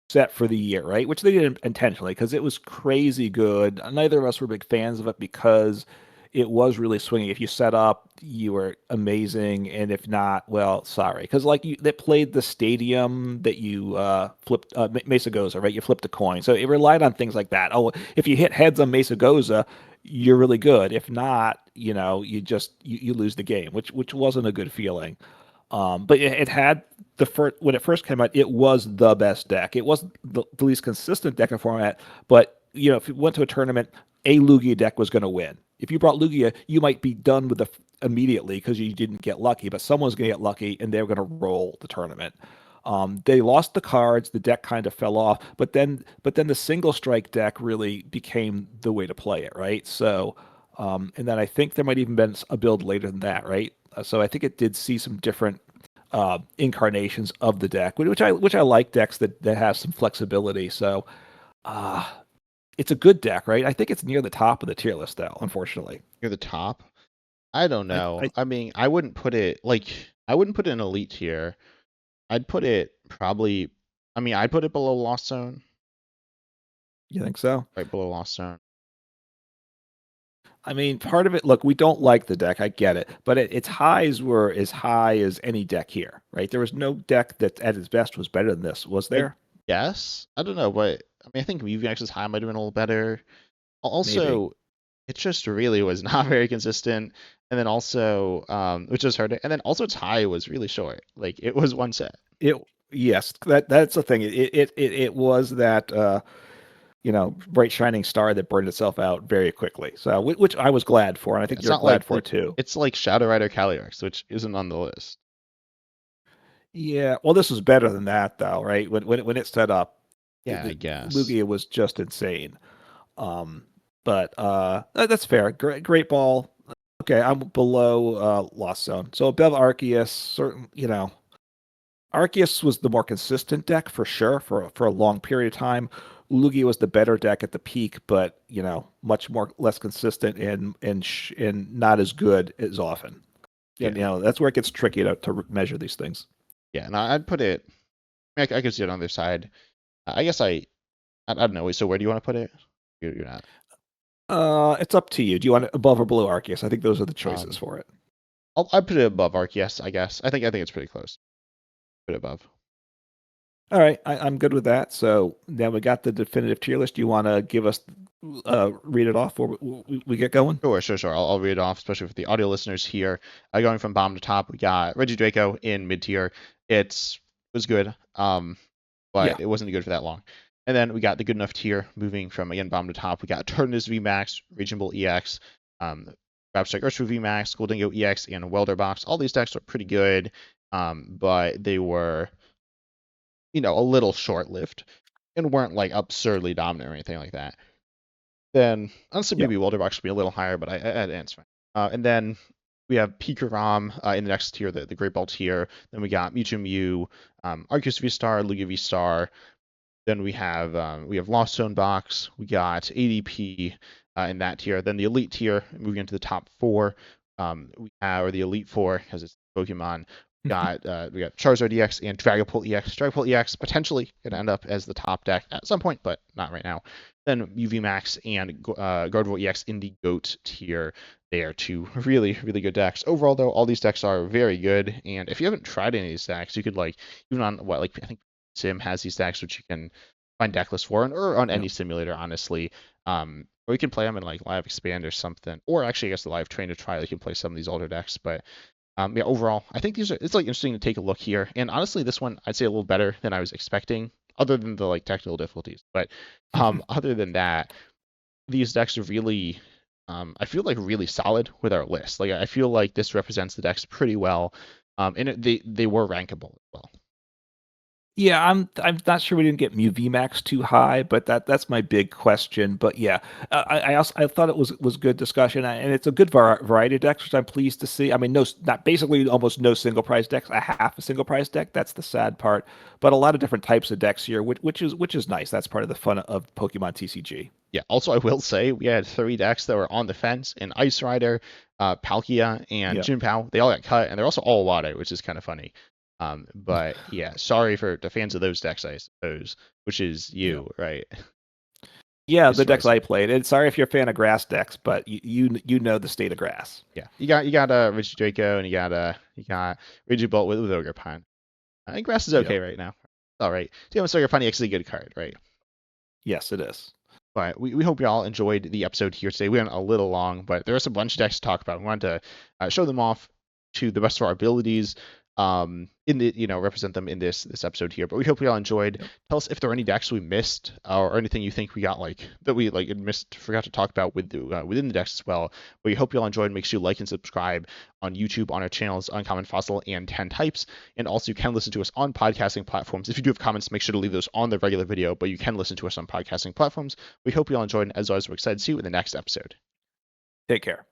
set for the year, right? Which they did intentionally because it was crazy good. Neither of us were big fans of it because it was really swinging. If you set up, you were amazing, and if not, well, sorry. Because like they played the stadium that you flipped Mesa Goza, right? You flipped a coin, so it relied on things like that. Oh, if you hit heads on Mesa Goza, you're really good. If not, you just you lose the game, which wasn't a good feeling. But it had the first when it first came out, it was the best deck. It wasn't the least consistent deck in format, but if you went to a tournament, a Lugia deck was going to win. If you brought Lugia, you might be done with immediately because you didn't get lucky, but someone's going to get lucky and they're going to roll the tournament. They lost the cards, the deck kind of fell off, but then the single strike deck really became the way to play it, right? So And then I think there might even been a build later than that, right? So I think it did see some different incarnations of the deck, which I like decks that have some flexibility. So uh, it's a good deck, right? I think it's near the top of the tier list, though. Unfortunately, Near the top. I don't I, know. I I mean, I wouldn't put it like I wouldn't put it in elite tier. I'd put it probably. I mean, I'd put it below Lost Zone, you think so? right below Lost Zone. I mean, part of it, look, we don't like the deck. I get it, but its highs were as high as any deck here, right? There was no deck that at its best was better than this, was I there? guess I don't know, but I mean, I think UVX's high might have been a little better. Maybe. Also, it just really was not very consistent. And then also, which just hurt it. And then also its high was really short. Like it was one set. It yes, that's the thing. It was that bright shining star that burned itself out very quickly. So which I was glad for, and I think It's you're not like glad for too. it's like Shadow Rider Calyrex, which isn't on the list. Yeah, well, this was better than that though, right? When it set up, Yeah, I guess. Lugia was just insane. Um, but that's fair. Great ball. Okay, I'm below Lost Zone. So above Arceus, certain Arceus was the more consistent deck for sure for a long period of time. Lugia was the better deck at the peak, but much more less consistent and not as good as often. And Yeah. that's where it gets tricky to measure these things. Yeah, and I'd put it. I could see it on the other side. I guess I don't know. So where do you want to put it? You're not. It's up to you. Do you want it above or below Arceus? I think those are the choices Um, for it. I'd put it above Arceus, I guess. I think it's pretty close. Put it above. All right, I'm good with that. So now we got the definitive tier list. Do you want to give us read it off before we get going? Sure. I'll read it off, especially for the audio listeners here. Going from bottom to top, we got Regidrago in mid tier. It was good, Yeah. but it wasn't good for that long. And then we got the good enough tier, moving from again bottom to top. We got Eternatus VMAX, Raging Bull EX, Grabstrike Urshifu VMAX, Goldingo EX, and Welder Box. All these decks are pretty good, but they were, a little short-lived and weren't like absurdly dominant or anything like that. Then honestly, Yeah. maybe Welderbox should be a little higher, but it's fine. And then we have Pikarom in the next tier, the Great Ball tier. Then we got Mewtwo Mew, Arceus V-Star, Lugia V-Star. Then we have Lost Zone Box. We got ADP in that tier. Then the Elite tier, moving into the top four. Or the Elite Four, because it's Pokemon. We got Charizard EX and Dragapult EX. Dragapult EX potentially going to end up as the top deck at some point, but not right now. Then UV Max and Gardevoir EX in the GOAT tier. They are two really, really good decks. Overall, though, all these decks are very good. And if you haven't tried any of these decks, you could even on I think Sim has these decks which you can find deck lists for, or on any simulator, honestly. Or you can play them in Live Expand or something, or actually, I guess the Live Trainer trial, you can play some of these older decks. But yeah, overall, I think it's interesting to take a look here. And honestly, this one I'd say a little better than I was expecting, other than the technical difficulties. But other than that, these decks are really, I feel really solid with our list. I feel like this represents the decks pretty well, and they were rankable as well. Yeah, I'm not sure we didn't get Mew VMAX too high, but that's my big question. But yeah, I thought it was good discussion, and it's a good variety of decks, which I'm pleased to see. I mean, not basically almost no single prize decks. A half a single prize deck. That's the sad part. But a lot of different types of decks here, which is nice. That's part of the fun of Pokemon TCG. Yeah. Also, I will say we had 3 decks that were on the fence in Ice Rider, Palkia, and Yeah. Jinpao. They all got cut, and they're also all water, which is kind of funny. But yeah, sorry for the fans of those decks, I suppose, which is Yeah. you, right? Yeah, the Mr. decks Rice. I played. And sorry if you're a fan of grass decks, but you know the state of grass. Yeah, you got Richie Draco, and you got Regibolt with Ogerpon. I think Grass is Yeah. okay right now. All right, Demon Ogerpon is a good card, right? Yes, it is. But we hope you all enjoyed the episode here today. We went a little long, but there was a bunch of decks to talk about. We wanted to show them off to the best of our abilities, represent them in this episode here. But we hope you all enjoyed. Yep. Tell us if there are any decks we missed, or anything you think we got that we forgot to talk about within the decks as well. But we hope you all enjoyed. Make sure you like and subscribe on YouTube on our channels, Uncommon Fossil and 10 Types. And also you can listen to us on podcasting platforms. If you do have comments, make sure to leave those on the regular video, but you can listen to us on podcasting platforms. We hope you all enjoyed, and as always, we're excited to see you in the next episode. Take care.